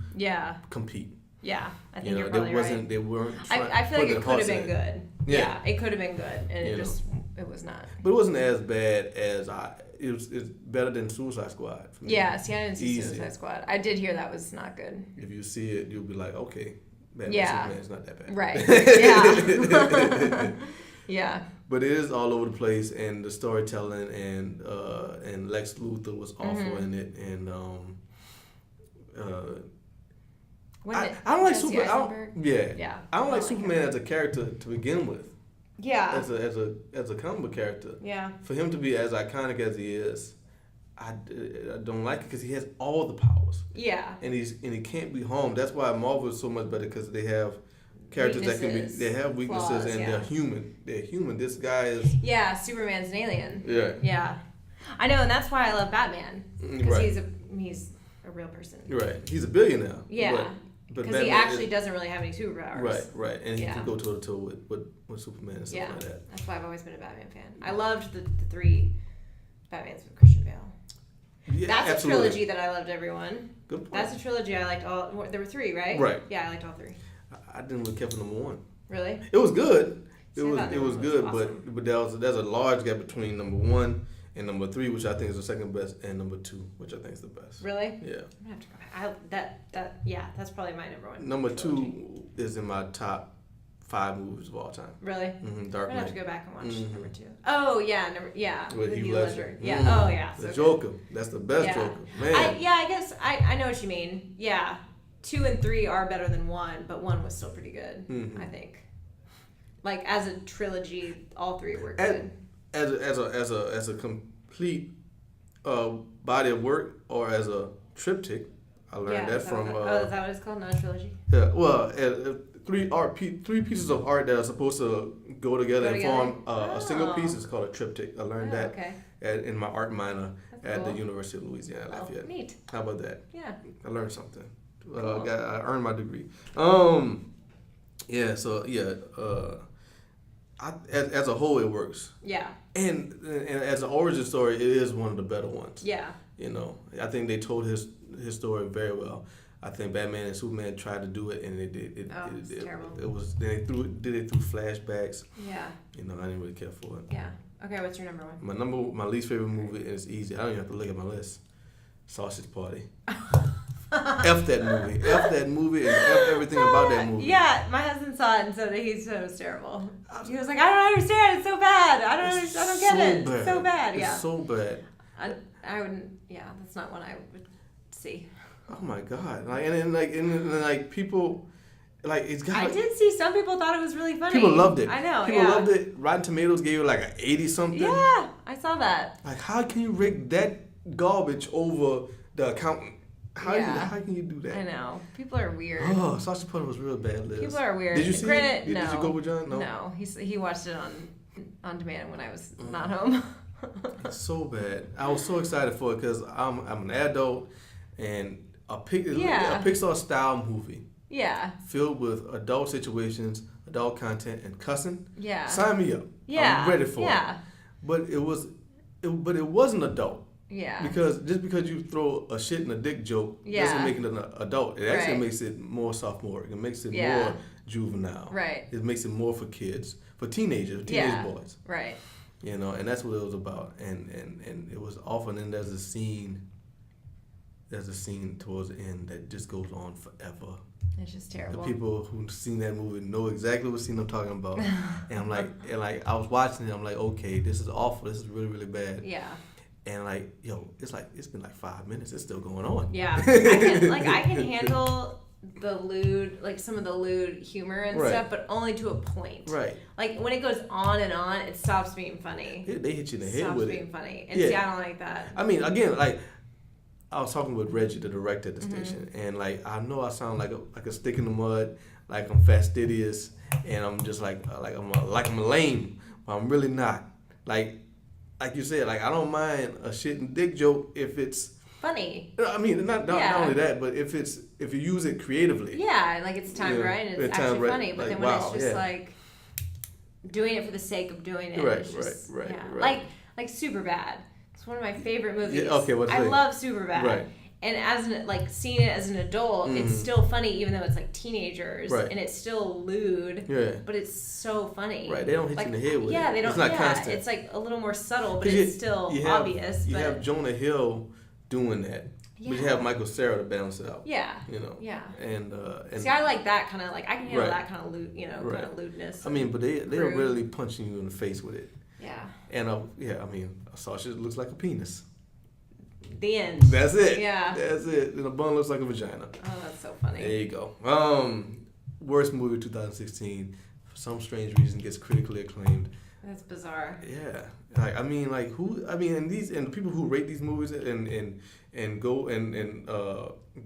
compete. Yeah, I think you're probably right. They weren't. I feel like it could have been good. Yeah. It could have been good, and it was not. But it wasn't as bad as it's better than Suicide Squad. For me. Yeah, see, I didn't see Suicide Squad. I did hear that was not good. If you see it, you'll be like, okay, Superman's not that bad. Right. Yeah. Yeah. But it is all over the place, and the storytelling and Lex Luthor was awful in it, and I don't like Superman. Yeah. I don't like Superman as a character to begin with. Yeah. As a comic book character. Yeah. For him to be as iconic as he is, I don't like it because he has all the powers. Yeah. And he can't be harmed. That's why Marvel is so much better, because they have characters that can be. They have weaknesses, flaws, and they're human. They're human. This guy is. Yeah, Superman's an alien. Yeah. Yeah. I know, and that's why I love Batman, because he's a real person. Right. He's a billionaire. Yeah. Because he actually doesn't really have any superpowers. Right. And he can go toe to toe with Superman and stuff like that. That's why I've always been a Batman fan. I loved the 3 Batmans with Christian Bale. Yeah, that's absolutely. A trilogy that I loved everyone. Good point. That's a trilogy I liked all. There were 3, right? Right. Yeah, I liked all 3. I didn't really care for number 1. Really? It was good. It See, was good, awesome. but there's a large gap between number 1 and number 3, which I think is the second best, and number 2, which I think is the best. Really? Yeah. I'm gonna have to go back. That's probably my number 1. Number trilogy. 2 is in my top 5 movies of all time. Really? Mm-hmm. Dark I'm gonna Knight. have to go back and watch number 2. Oh yeah, With Heath Ledger. Yeah. Mm-hmm. Oh yeah. The So Joker. good. That's the best Joker. Man. I guess I know what you mean. Yeah. 2 and 3 are better than 1, but 1 was still pretty good. Mm-hmm. I think. Like as a trilogy, all 3 were good. As a complete body of work, or as a triptych, I learned that from. Is that what it's called? Not a trilogy. Yeah. Well, 3 pieces of art that are supposed to go together and form a single piece is called a triptych. I learned that in my art minor at the University of Louisiana Lafayette. Neat. How about that? Yeah. I learned something. I earned my degree. As a whole, it works. Yeah. And as an origin story, it is one of the better ones. Yeah. I think they told his story very well. I think Batman and Superman tried to do it, and they did. It's terrible. It was did it through flashbacks. Yeah. I didn't really care for it. Yeah. Okay, what's your number 1? My least favorite movie is easy. I don't even have to look at my list. Sausage Party. F that movie. F that movie and F everything about that movie. Yeah, my husband saw it and said that he said it was terrible. He was like, I don't understand. It's so bad. I don't get it. It's so bad. Yeah. It's so bad. I wouldn't. Yeah, that's not one I would see. Oh my God! People, it's got. I did see some people thought it was really funny. People loved it. I know. People loved it. Rotten Tomatoes gave it like an 80 something. Yeah, I saw that. Like, how can you rate that garbage over the accountant. How Yeah. can you do that? I know. People are weird. Oh, Sausage Party was real bad, Liz. People are weird. Did you see it? No. Did you go with John? No. He watched it on demand when I was not home. It's so bad. I was so excited for it because I'm an adult and a Pixar style movie. Yeah. Filled with adult situations, adult content, and cussing. Yeah. Sign me up. Yeah. I'm ready for it. Yeah. But it wasn't adult. Yeah. Because just because you throw a shit in a dick joke doesn't make it an adult. It actually makes it more sophomoric. It makes it more juvenile. Right. It makes it more for kids, for teenage boys. Right. You know, and that's what it was about. And it was awful. And then there's a scene towards the end that just goes on forever. It's just terrible. The people who've seen that movie know exactly what scene I'm talking about. And I'm like, I was watching it. I'm like, okay, this is awful. This is really, really bad. Yeah. And it's been like 5 minutes. It's still going on. Yeah. I can handle the lewd, like some of the lewd humor and stuff, but only to a point. Right. Like when it goes on and on, it stops being funny. They hit you in the head with it. Stops being funny. And see, I don't like that. I mean, again, like I was talking with Reggie, the director at the station, and like I know I sound like a stick in the mud, like I'm fastidious, and I'm just like I'm lame, but I'm really not. Like you said, like I don't mind a shit and dick joke if it's funny. I mean, not only that, but if you use it creatively. Yeah, like it's timed right and it's actually funny. But like, then when it's just like doing it for the sake of doing it, right. Like Superbad. It's one of my favorite movies. Yeah, okay, I love Superbad. Right. And as seeing it as an adult, it's still funny, even though it's like teenagers, and it's still lewd. Yeah. But it's so funny. Right. They don't hit you in the head with it. Yeah, they don't. It's not constant. It's like a little more subtle, but it's still obvious. You have Jonah Hill doing that. Yeah. But you have Michael Cera to balance it out. Yeah. You know. Yeah. And see, I like that kind of I can handle that kind of lewd, kind of lewdness. I mean, but they're really punching you in the face with it. Yeah. And I mean, a sausage looks like a penis. The end. That's it. Yeah. That's it. And a bun looks like a vagina. Oh, that's so funny. There you go. Worst movie of 2016. For some strange reason, gets critically acclaimed. That's bizarre. Yeah. And the people who rate these movies and go and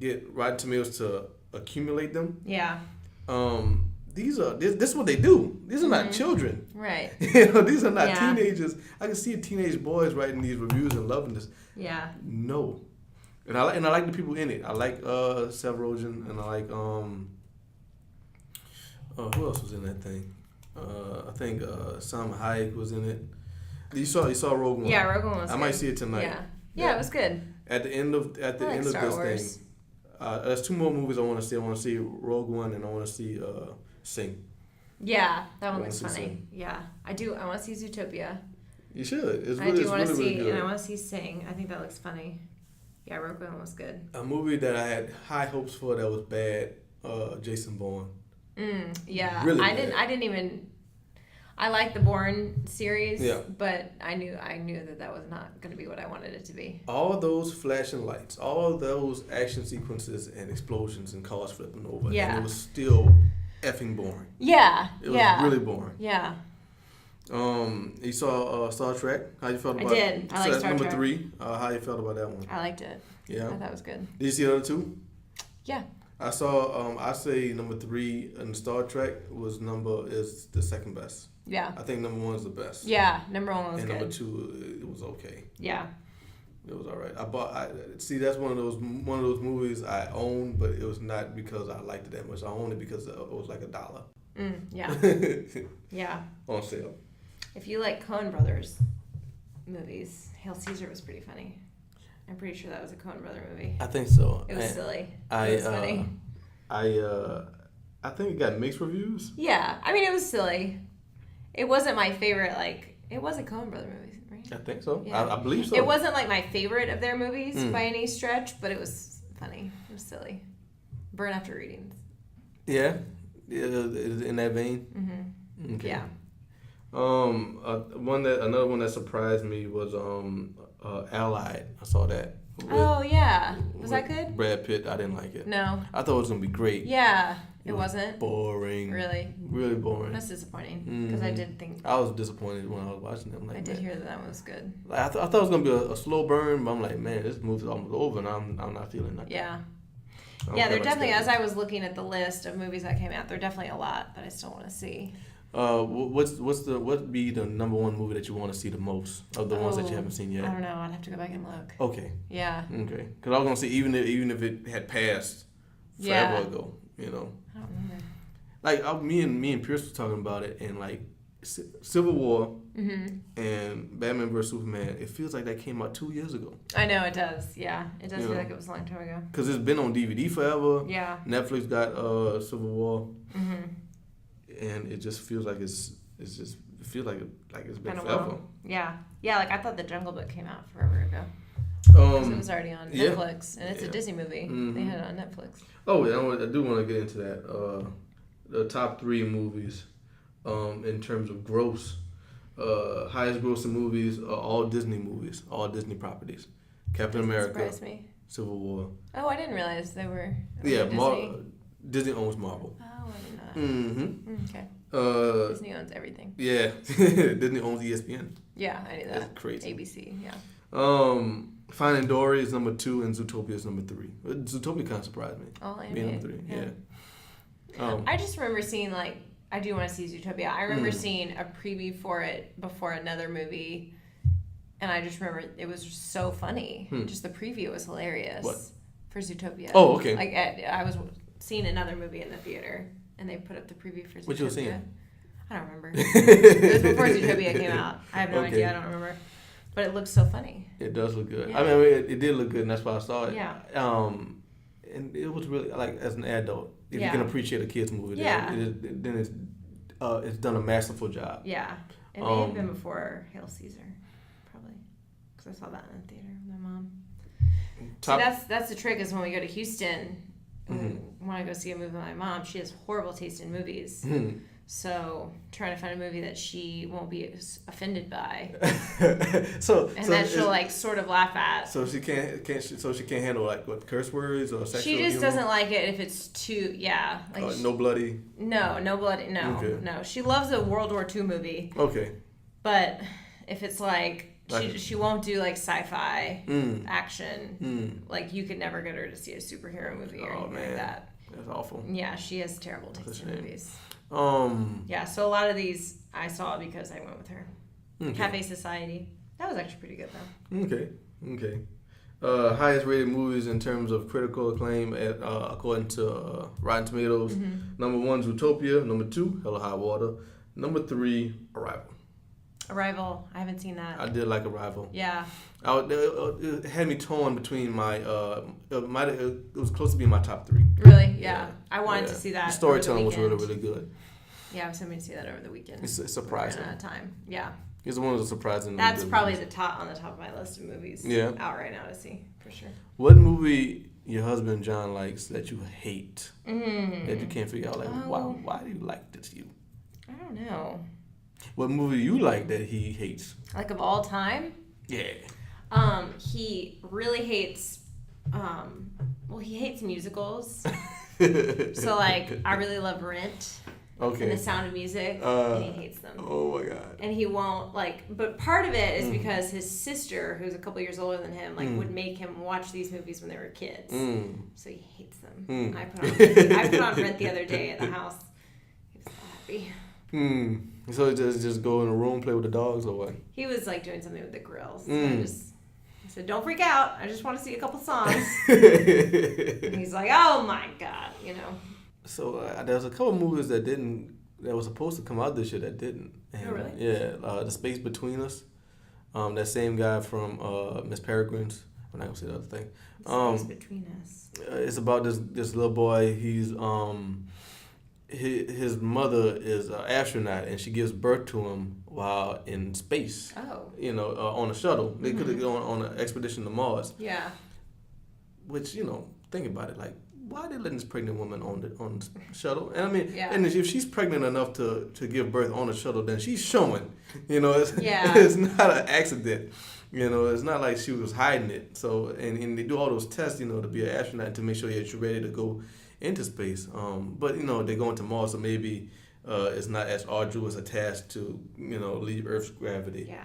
get Rotten Tomatoes to accumulate them. Yeah. This is what they do. These are not children. Right. These are not teenagers. I can see teenage boys writing these reviews and loving this. Yeah. No. And I like the people in it. I like Seth Rogen, and I like who else was in that thing? I think Salma Hayek was in it. You saw Rogue One. Yeah, Rogue One was good. I might see it tonight. Yeah, it was good. At the end of this thing, there's two more movies I want to see. I want to see Rogue One, and I want to see Sing. Yeah, that one looks funny. Sing. Yeah, I do. I want to see Zootopia. You should. I do want to see, and I want to see Sing. I think that looks funny. Yeah, Rogue One was good. A movie that I had high hopes for that was bad. Jason Bourne. Yeah, really I didn't even. I like the Bourne series, but I knew that was not going to be what I wanted it to be. All those flashing lights, all those action sequences and explosions and cars flipping over, and it was still effing boring. Yeah, it was really boring. Yeah. You saw Star Trek. How you felt about it? I did. I like Star Trek. Number 3. How you felt about that one? I liked it. Yeah. I thought it was good. Did you see the other two? Yeah. I saw. I say number 3 in Star Trek is the second best. Yeah. I think number 1 is the best. Yeah, number 1 was and good. And number 2, it was okay. Yeah. It was all right. That's one of those movies I own, but it was not because I liked it that much. I owned it because it was like $1. Yeah. Yeah. On sale. If you like Coen Brothers movies, Hail Caesar was pretty funny. I'm pretty sure that was a Coen Brother movie. I think so. It was silly. It was funny. I think it got mixed reviews. Yeah. I mean, it was silly. It wasn't my favorite, it wasn't Coen Brother movies, right? I think so. Yeah. I believe so. It wasn't my favorite of their movies by any stretch, but it was funny. It was silly. Burn After Readings. Yeah? In that vein? Mm-hmm. Okay. Yeah. Another one that surprised me was Allied. I saw that. Oh yeah, was that good? Brad Pitt. I didn't like it. No. I thought it was gonna be great. Yeah, It wasn't? Boring. Really? Really boring. That's disappointing because I did think... I was disappointed when I was watching it. I'm like, I did hear that one was good. Like, I thought it was going to be a slow burn, but I'm like, man, this movie's almost over, and I'm not feeling that. Yeah. Yeah, there definitely, as I was looking at the list of movies that came out, there are definitely a lot that I still want to see. What'd be the number one movie that you want to see the most of the ones that you haven't seen yet? I don't know. I'd have to go back and look. Okay. Yeah. Okay. Because I was gonna say even if it had passed forever ago, you know. I don't remember. Like me and Pierce was talking about it, and like Civil War and Batman vs Superman, it feels like that came out 2 years ago. I know it does. Yeah, it does feel like it was a long time ago. Because it's been on DVD forever. Yeah. Netflix got Civil War. And it just feels like it's been forever. Yeah, like I thought The Jungle Book came out forever ago. Because it was already on Netflix, and it's a Disney movie. They had it on Netflix. Oh, yeah, I do want to get into that. The top 3 movies, in terms of gross, highest grossing movies are all Disney movies, all Disney properties. Captain America, surprised me. Civil War. Oh, I didn't realize they were. Yeah, Disney. Disney owns Marvel. Oh, I didn't know that. Okay. Disney owns everything. Yeah, Disney owns ESPN. Yeah, I knew that. That's crazy. ABC, yeah. Finding Dory is number 2 and Zootopia is number 3. Zootopia kind of surprised me. All being number 3. Yeah. I just remember seeing I do want to see Zootopia. I remember seeing a preview for it before another movie, and I just remember it was so funny. Just the preview was hilarious. What? For Zootopia. Oh, okay. I was seeing another movie in the theater, and they put up the preview for Zootopia. What you were seeing? I don't remember. It was before Zootopia came out. I have no idea. I don't remember. But it looks so funny. It does look good. Yeah. I mean, it did look good, and that's why I saw it. Yeah. And it was really, like, as an adult, if you can appreciate a kids movie, then it's done a masterful job. Yeah. It may have been before Hail Caesar, probably, because I saw that in the theater with my mom. See, that's the trick is when we go to Houston, when I go see a movie with my mom, she has horrible taste in movies. So trying to find a movie that she won't be offended by, so that she'll sort of laugh at. So she can't handle what curse words or sexual. She just doesn't like it if it's too no bloody. No bloody. No, okay. No. She loves a World War II movie. Okay. But if it's she won't do sci-fi action. You could never get her to see a superhero movie or anything like that. That's awful. Yeah, she has terrible taste in movies. Yeah, so a lot of these I saw because I went with her. Okay. Cafe Society. That was actually pretty good though. Okay. Highest rated movies in terms of critical acclaim according to Rotten Tomatoes. Number 1, Zootopia. Number 2, Hell or High Water. Number 3, Arrival. Arrival. I haven't seen that. I did like Arrival. Yeah. It had me torn between my. It was close to being my top 3. Really? Yeah. I wanted to see that. The storytelling was really, really good. Yeah, I was hoping to see that over the weekend. It's surprising. Out of time. Yeah. It's one of the surprising. That's probably on the top of my list of movies. Yeah. Out right now to see for sure. What movie your husband John likes that you hate? That you can't figure out why do you like this? I don't know. What movie you like that he hates? Of all time? Yeah. He really hates. He hates musicals. So I really love Rent. Okay. And The Sound of Music, and he hates them. Oh my God. And he won't but part of it is because his sister, who's a couple years older than him, would make him watch these movies when they were kids. So he hates them. I put on Rent the other day at the house. He was so happy. So just go in a room, play with the dogs, or what? He was doing something with the grills. So I said, "Don't freak out. I just want to see a couple songs." And he's like, "Oh my God," So there's a couple movies that were supposed to come out this year that didn't. And, oh really? Yeah, The Space Between Us. That same guy from Miss Peregrine's. I'm not gonna say the other thing. The Space Between Us. It's about this little boy. He's his mother is an astronaut, and she gives birth to him while in space. Oh. On a shuttle. They could have gone on an expedition to Mars. Yeah. Which think about it, why are they letting this pregnant woman on the shuttle? And I mean, yeah. And if she's pregnant enough to give birth on the shuttle, then she's showing. It's not an accident. It's not like she was hiding it. So and they do all those tests, to be an astronaut to make sure that you're ready to go into space. But they go into Mars, so maybe it's not as arduous a task to leave Earth's gravity. Yeah.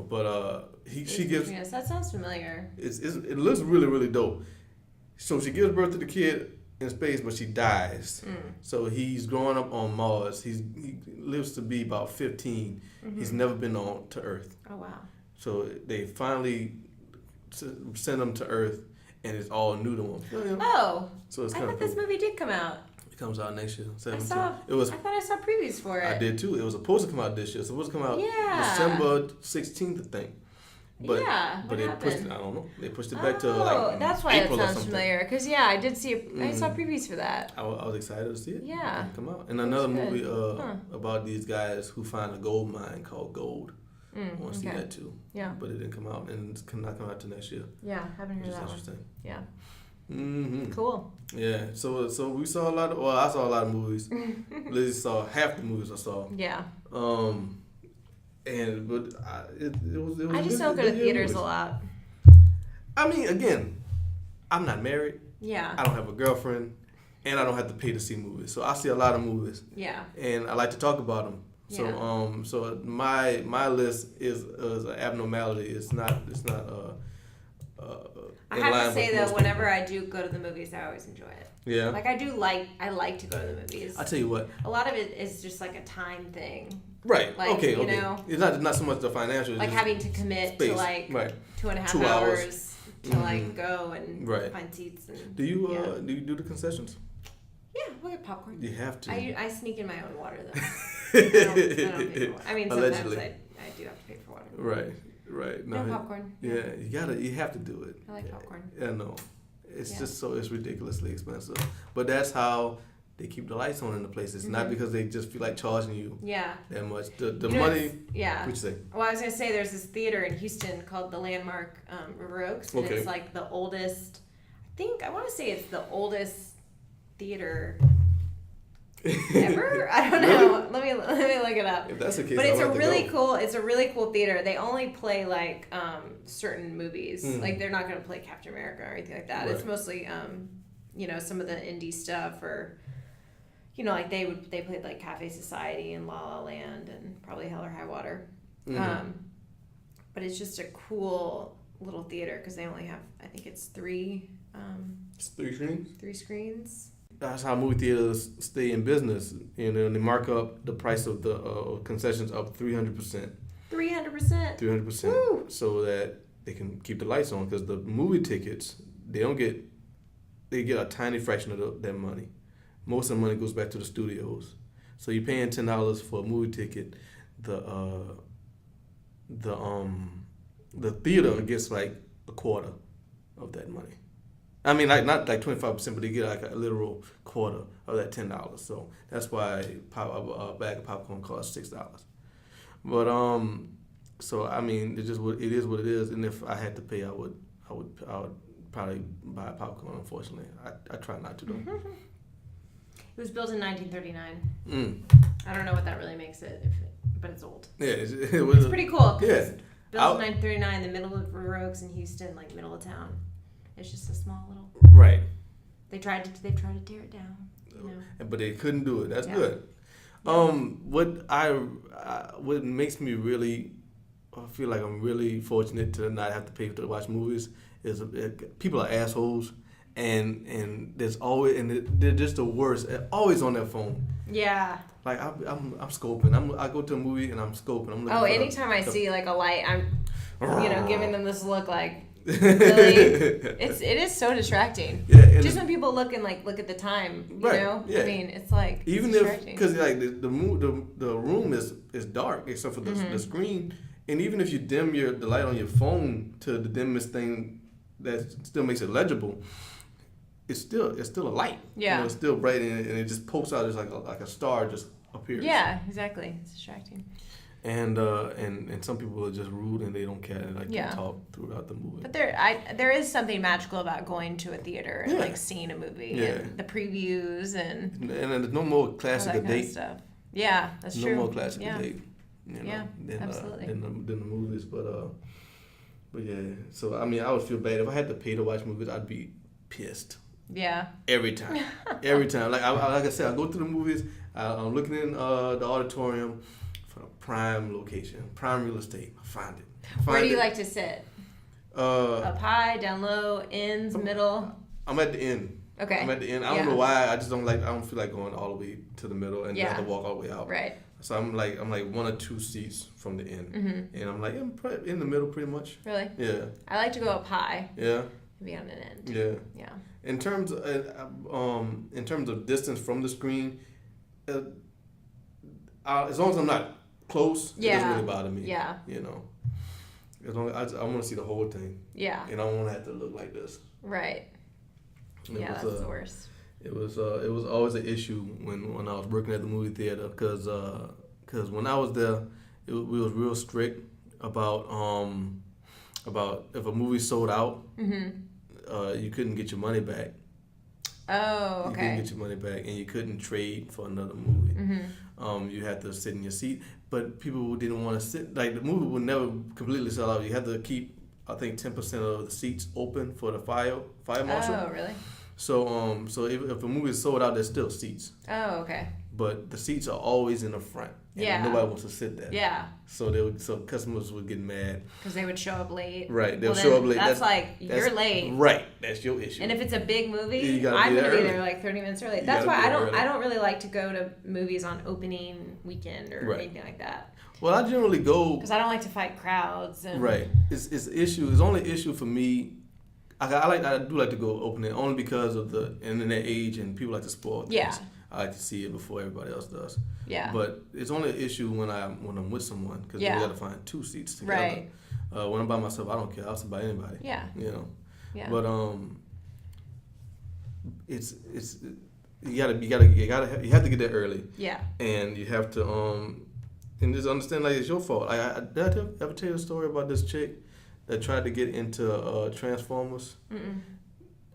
But she gives. Yes, that sounds familiar. It looks really, really dope. So she gives birth to the kid in space, but she dies. So he's growing up on Mars. He lives to be about 15. He's never been on to Earth. Oh wow. So they finally send him to Earth, and it's all new to him. Oh. So it's I kind thought of this movie did come out. It comes out next year. 17. I thought I saw previews for it. I did too. It was supposed to come out this year. It's supposed to come out December 16th, I think. But they pushed it. I don't know. They pushed it back to like that's why April it sounds familiar. Because I did see. I saw previews for that. I was excited to see it. Yeah. Come out. And another movie about these guys who find a gold mine called Gold. I want to see that too. Yeah. But it didn't come out, and it's not coming out till next year. Yeah, haven't heard that one. Interesting. Yeah. Mm-hmm. Cool. Yeah. So we saw a lot of. Well, I saw a lot of movies. Lizzie saw half the movies I saw. Yeah. It was. I just don't go to theaters a lot. I mean, again, I'm not married. Yeah. I don't have a girlfriend, and I don't have to pay to see movies. So I see a lot of movies. Yeah. And I like to talk about them. So so my list is an abnormality. It's not. I have to say though, whenever I do go to the movies, I always enjoy it. Yeah. Like I like to go to the movies. I tell you what. A lot of it is just like a time thing. Right. Like, okay. you know, it's not so much the financial. Like having to commit space. To like 2.5 hours to like go and find seats. And, do you do the concessions? Yeah, we'll get popcorn. You have to. I sneak in my own water though. I don't pay for. I mean, sometimes I do have to pay for water. Right. No popcorn. Yeah, you have to do it. I like popcorn. Yeah, no. It's just it's ridiculously expensive. But that's how they keep the lights on in the place. It's not because they just feel like charging you that much. The money. Yeah. What'd you say? Well, I was gonna say there's this theater in Houston called the Landmark River Oaks, and it's like the oldest. I want to say it's the oldest theater ever. I don't know. Let me look it up. If that's the case, but it's a really cool theater. They only play like certain movies. Like they're not gonna play Captain America or anything like that. Right. It's mostly some of the indie stuff, or like they played like Cafe Society and La La Land and probably Hell or High Water. But it's just a cool little theater because they only have, I think it's three screens. 3 screens. That's how movie theaters stay in business. They mark up the price of the concessions up 300%. 300%. 300%. So that they can keep the lights on, because the movie tickets, they get a tiny fraction of their money. Most of the money goes back to the studios. So you're paying $10 for a movie ticket. The theater gets like a quarter of that money. I mean, like not like 25%, but they get like a literal quarter of that $10. So that's why a bag of popcorn costs $6. But so I mean, it is what it is. And if I had to pay, I would probably buy popcorn. Unfortunately, I try not to though. It was built in 1939. I don't know what that really makes it, but it's old. Yeah, it's pretty cool. Yeah. Built in 1939, the middle of River Oaks in Houston, like middle of town. It's just a small little. Right. They've tried to tear it down. But they couldn't do it. That's good. Yeah. What makes me really feel like I'm really fortunate to not have to pay to watch movies is people are assholes, and there's always, and they're just the worst. They're always on their phone. Yeah. Like I'm scoping. I go to a movie and I'm scoping. I'm looking anytime I see like a light, I'm giving them this look like. Really, it is so distracting. Yeah, just when people look at the time, you know. Yeah. I mean, it's like even if because like the room is dark except for the screen, and even if you dim the light on your phone to the dimmest thing that still makes it legible, it's still a light. Yeah, it's still bright, and it just pokes out just like a star just appears. Yeah, exactly. It's distracting. And some people are just rude and they don't care. They talk throughout the movie. But there is something magical about going to a theater and like seeing a movie and the previews and there's no more classic a date stuff. Yeah, that's true. No more classic a date. Absolutely. Than the movies, but yeah. So I mean, I would feel bad if I had to pay to watch movies. I'd be pissed. Yeah. Every time. Like I said, I go to the movies. I'm looking in the auditorium for a prime location, prime real estate. I find it. Where do you like to sit? Up high, down low, ends, middle? I'm at the end. Okay. I'm at the end. I don't know why. I just don't like. I don't feel like going all the way to the middle and have to walk all the way out. Right. So I'm like 1 or 2 seats from the end, and I'm like I'm in the middle pretty much. Really? Yeah. I like to go up high. Yeah. Be on an end. Yeah. Yeah. In terms of distance from the screen, as long as I'm not close, it doesn't really bother me. Yeah. You know, as long as I want to see the whole thing. Yeah. And I don't want to have to look like this. Right. That's the worst. It was always an issue when I was working at the movie theater because when I was there, we was real strict about if a movie sold out, you couldn't get your money back. Oh, okay. You couldn't get your money back, and you couldn't trade for another movie. You had to sit in your seat, but people didn't want to sit. Like the movie would never completely sell out. You had to keep, I think, 10% of the seats open for the fire marshal. Oh, really? So if a movie is sold out, there's still seats. Oh, okay. But the seats are always in the front. And nobody wants to sit there. Yeah. So customers would get mad because they would show up late. Right. They'll show up late. That's you're late. Right. That's your issue. And if it's a big movie, I'm going to be there like 30 minutes early. That's why I don't really like to go to movies on opening weekend or anything like that. Well, I generally go because I don't like to fight crowds. And right. It's issue. It's only issue for me. I do like to go opening only because of the internet age and people like to spoil things. Yeah. I like to see it before everybody else does. Yeah. But it's only an issue when I'm with someone because we got to find 2 seats together. Right. When I'm by myself, I don't care. I'll sit by anybody. Yeah. You know. Yeah. But it's you have to get there early. Yeah. And you have to and just understand like it's your fault. Did I ever tell you a story about this chick that tried to get into Transformers? Mm-mm.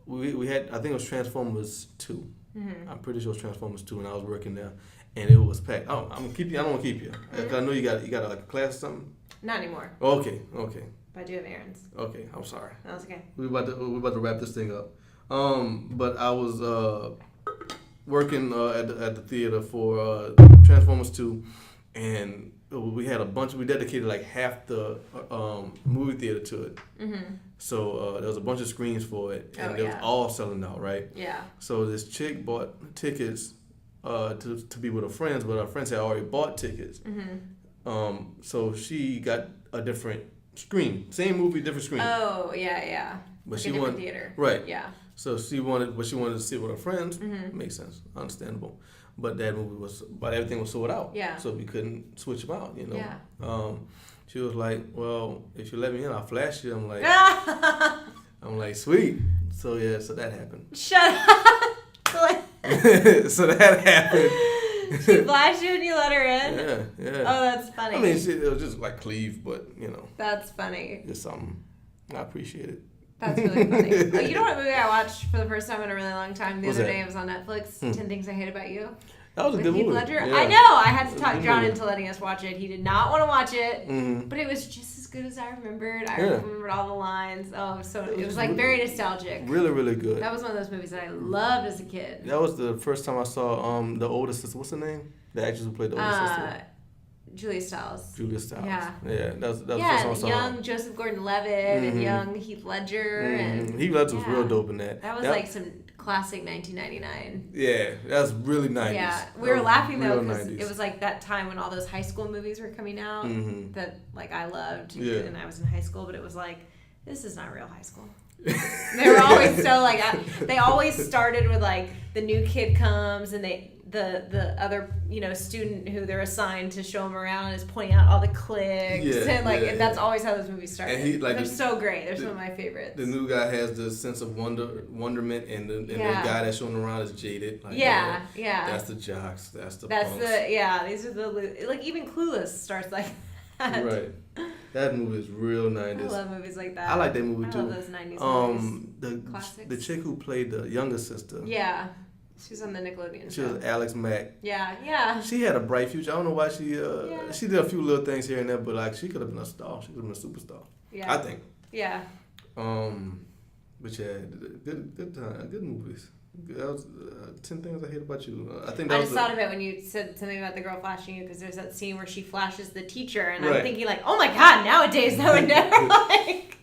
We had, I think it was Transformers 2. Mm-hmm. I'm pretty sure it was Transformers 2, and I was working there, and it was packed. Oh, I'm gonna keep you. I don't want to keep you. Mm-hmm. I know you got like a class or something. Not anymore. Okay. But I do have errands. Okay, I'm sorry. That's okay. We're about to wrap this thing up. But I was working at the theater for Transformers 2, and we had we dedicated like half the movie theater to it. Mm-hmm. So there was a bunch of screens for it, and they was all selling out, right? Yeah. So this chick bought tickets to be with her friends, but her friends had already bought tickets. Mm-hmm. So she got a different screen, same movie, different screen. Oh yeah. But like she a different wanted theater. Right. Yeah. So she wanted to sit with her friends. Mm-hmm. Makes sense, understandable. But that movie everything was sold out. Yeah. So we couldn't switch them out, you know. Yeah. She was like, "Well, if you let me in, I'll flash you." I'm like, "Sweet." So that happened. Shut up. So that happened. She flashed you and you let her in? Yeah. Oh, that's funny. I mean, it was just like Cleve, but you know. That's funny. Just something. I appreciate it. That's really funny. You know what movie I watched for the first time in a really long time? The other day it was on Netflix. 10 Things I Hate About You. That was a good Heath movie. Ledger. Yeah. I know. I had to talk John into letting us watch it. He did not want to watch it, but it was just as good as I remembered. I remembered all the lines. Oh, so it was like very nostalgic. Really, really good. That was one of those movies that I loved as a kid. That was the first time I saw the older sister. What's her name? The actress who played the older sister. Julia Stiles. Yeah. Yeah, that was the first time I saw young Joseph Gordon-Levitt and young Heath Ledger. And Heath Ledger was real dope in that. That was like some classic 1999. Yeah, that was really 90s. Yeah, we were laughing though because 90s. it was like that time when all those high school movies were coming out that like I loved and I was in high school, but it was like, this is not real high school. They were always so like, they always started with like the new kid comes and the other student who they're assigned to show them around is pointing out all the cliques and that's always how those movies started. And they're so great. They're some of my favorites. The new guy has the sense of wonderment, and the guy that's showing around is jaded. Like, that's the jocks. That's the punks. These are the like even Clueless starts like that. Right. That movie is real 90s. I love movies like that. I like that movie too. I love those 90s movies. Classics. The chick who played the younger sister. Yeah. She was on the Nickelodeon show. She was Alex Mack. Yeah. She had a bright future. I don't know why she did a few little things here and there, but like she could have been a star. She could have been a superstar. Yeah. I think. Yeah. But yeah, good time, good movies. That was 10 Things I Hate About You. I think that I was just thought of it when you said something about the girl flashing you, because there's that scene where she flashes the teacher, and right. I'm thinking like, oh my god, nowadays that would never like.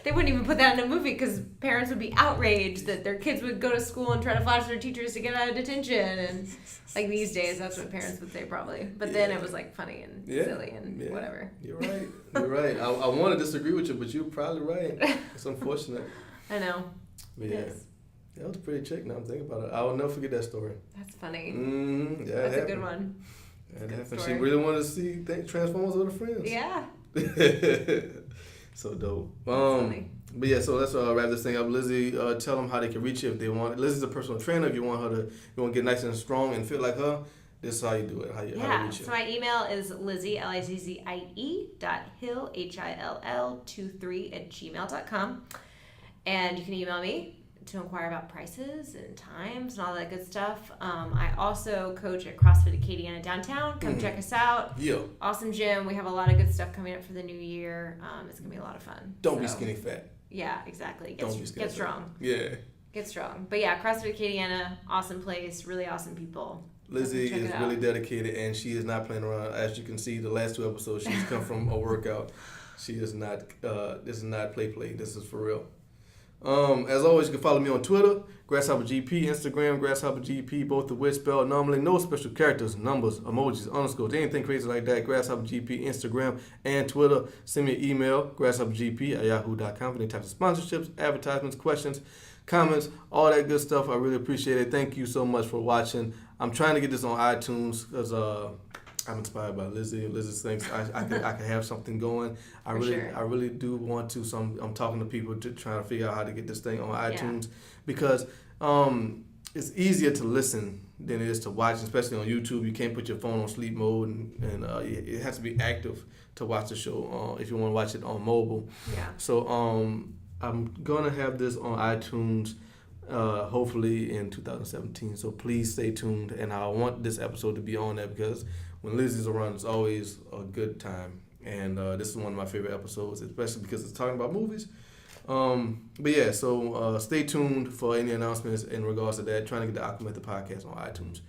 They wouldn't even put that in a movie because parents would be outraged that their kids would go to school and try to flash their teachers to get out of detention. And like these days, that's what parents would say probably. But then it was like funny and silly and whatever. You're right. You're right. I want to disagree with you, but you're probably right. It's unfortunate. I know. But yeah. That was a pretty chick. Now I'm thinking about it. I will never forget that story. That's funny. Yeah, that's a good one. That happened. She really wanted to see Transformers with her friends. Yeah. So dope. Funny. But yeah, so let's wrap this thing up. Lizzie, tell them how they can reach you if they want. Lizzie's a personal trainer. If you want to get nice and strong and feel like her, this is how you do it. How you reach you. So my email is Lizzie, LIZZIE.Hill23@gmail.com. And you can email me to inquire about prices and times and all that good stuff. I also coach at CrossFit Acadiana downtown. Come check us out. Yeah. Awesome gym. We have a lot of good stuff coming up for the new year. It's going to be a lot of fun. Don't be skinny fat. Yeah, exactly. Don't be skinny get strong. Fat. Yeah. Get strong. But yeah, CrossFit Acadiana, awesome place, really awesome people. Lizzie is really dedicated, and she is not playing around. As you can see, the last 2 episodes, she's come from a workout. She is not, this is not play. This is for real. As always, you can follow me on Twitter, GrasshopperGP, Instagram, GrasshopperGP, both of which spelled normally, no special characters, numbers, emojis, underscores, anything crazy like that. GrasshopperGP, Instagram, and Twitter. Send me an email, GrasshopperGP@yahoo.com for any types of sponsorships, advertisements, questions, comments, all that good stuff. I really appreciate it. Thank you so much for watching. I'm trying to get this on iTunes because I'm inspired by Lizzie. Lizzie thinks I could have something going. I really do want to. So I'm talking to people to try to figure out how to get this thing on iTunes because it's easier to listen than it is to watch, especially on YouTube. You can't put your phone on sleep mode, and it has to be active to watch the show if you want to watch it on mobile. Yeah. So I'm gonna have this on iTunes. Hopefully in 2017. So please stay tuned, and I want this episode to be on there because when Lizzie's around, it's always a good time. And this is one of my favorite episodes, especially because it's talking about movies. But yeah, so stay tuned for any announcements in regards to that. Trying to get the AquaMethodPodcast on iTunes.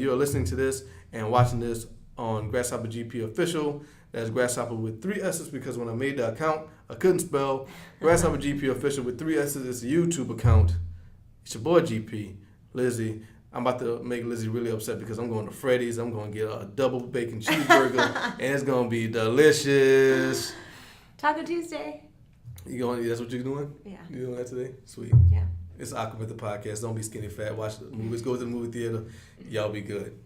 You're listening to this and watching this on GrasshopperGP Official. That's Grasshopper with 3 S's because when I made the account, I couldn't spell. GrasshopperGP Official with 3 S's. It's a YouTube account. It's your boy GP. Lizzie. I'm about to make Lizzie really upset because I'm going to Freddy's. I'm going to get a double bacon cheeseburger, and it's going to be delicious. Taco Tuesday. That's what you're doing? Yeah. You doing that today? Sweet. Yeah. It's AquaMethodPodcast. Don't be skinny fat. Watch the movies. Go to the movie theater. Y'all be good.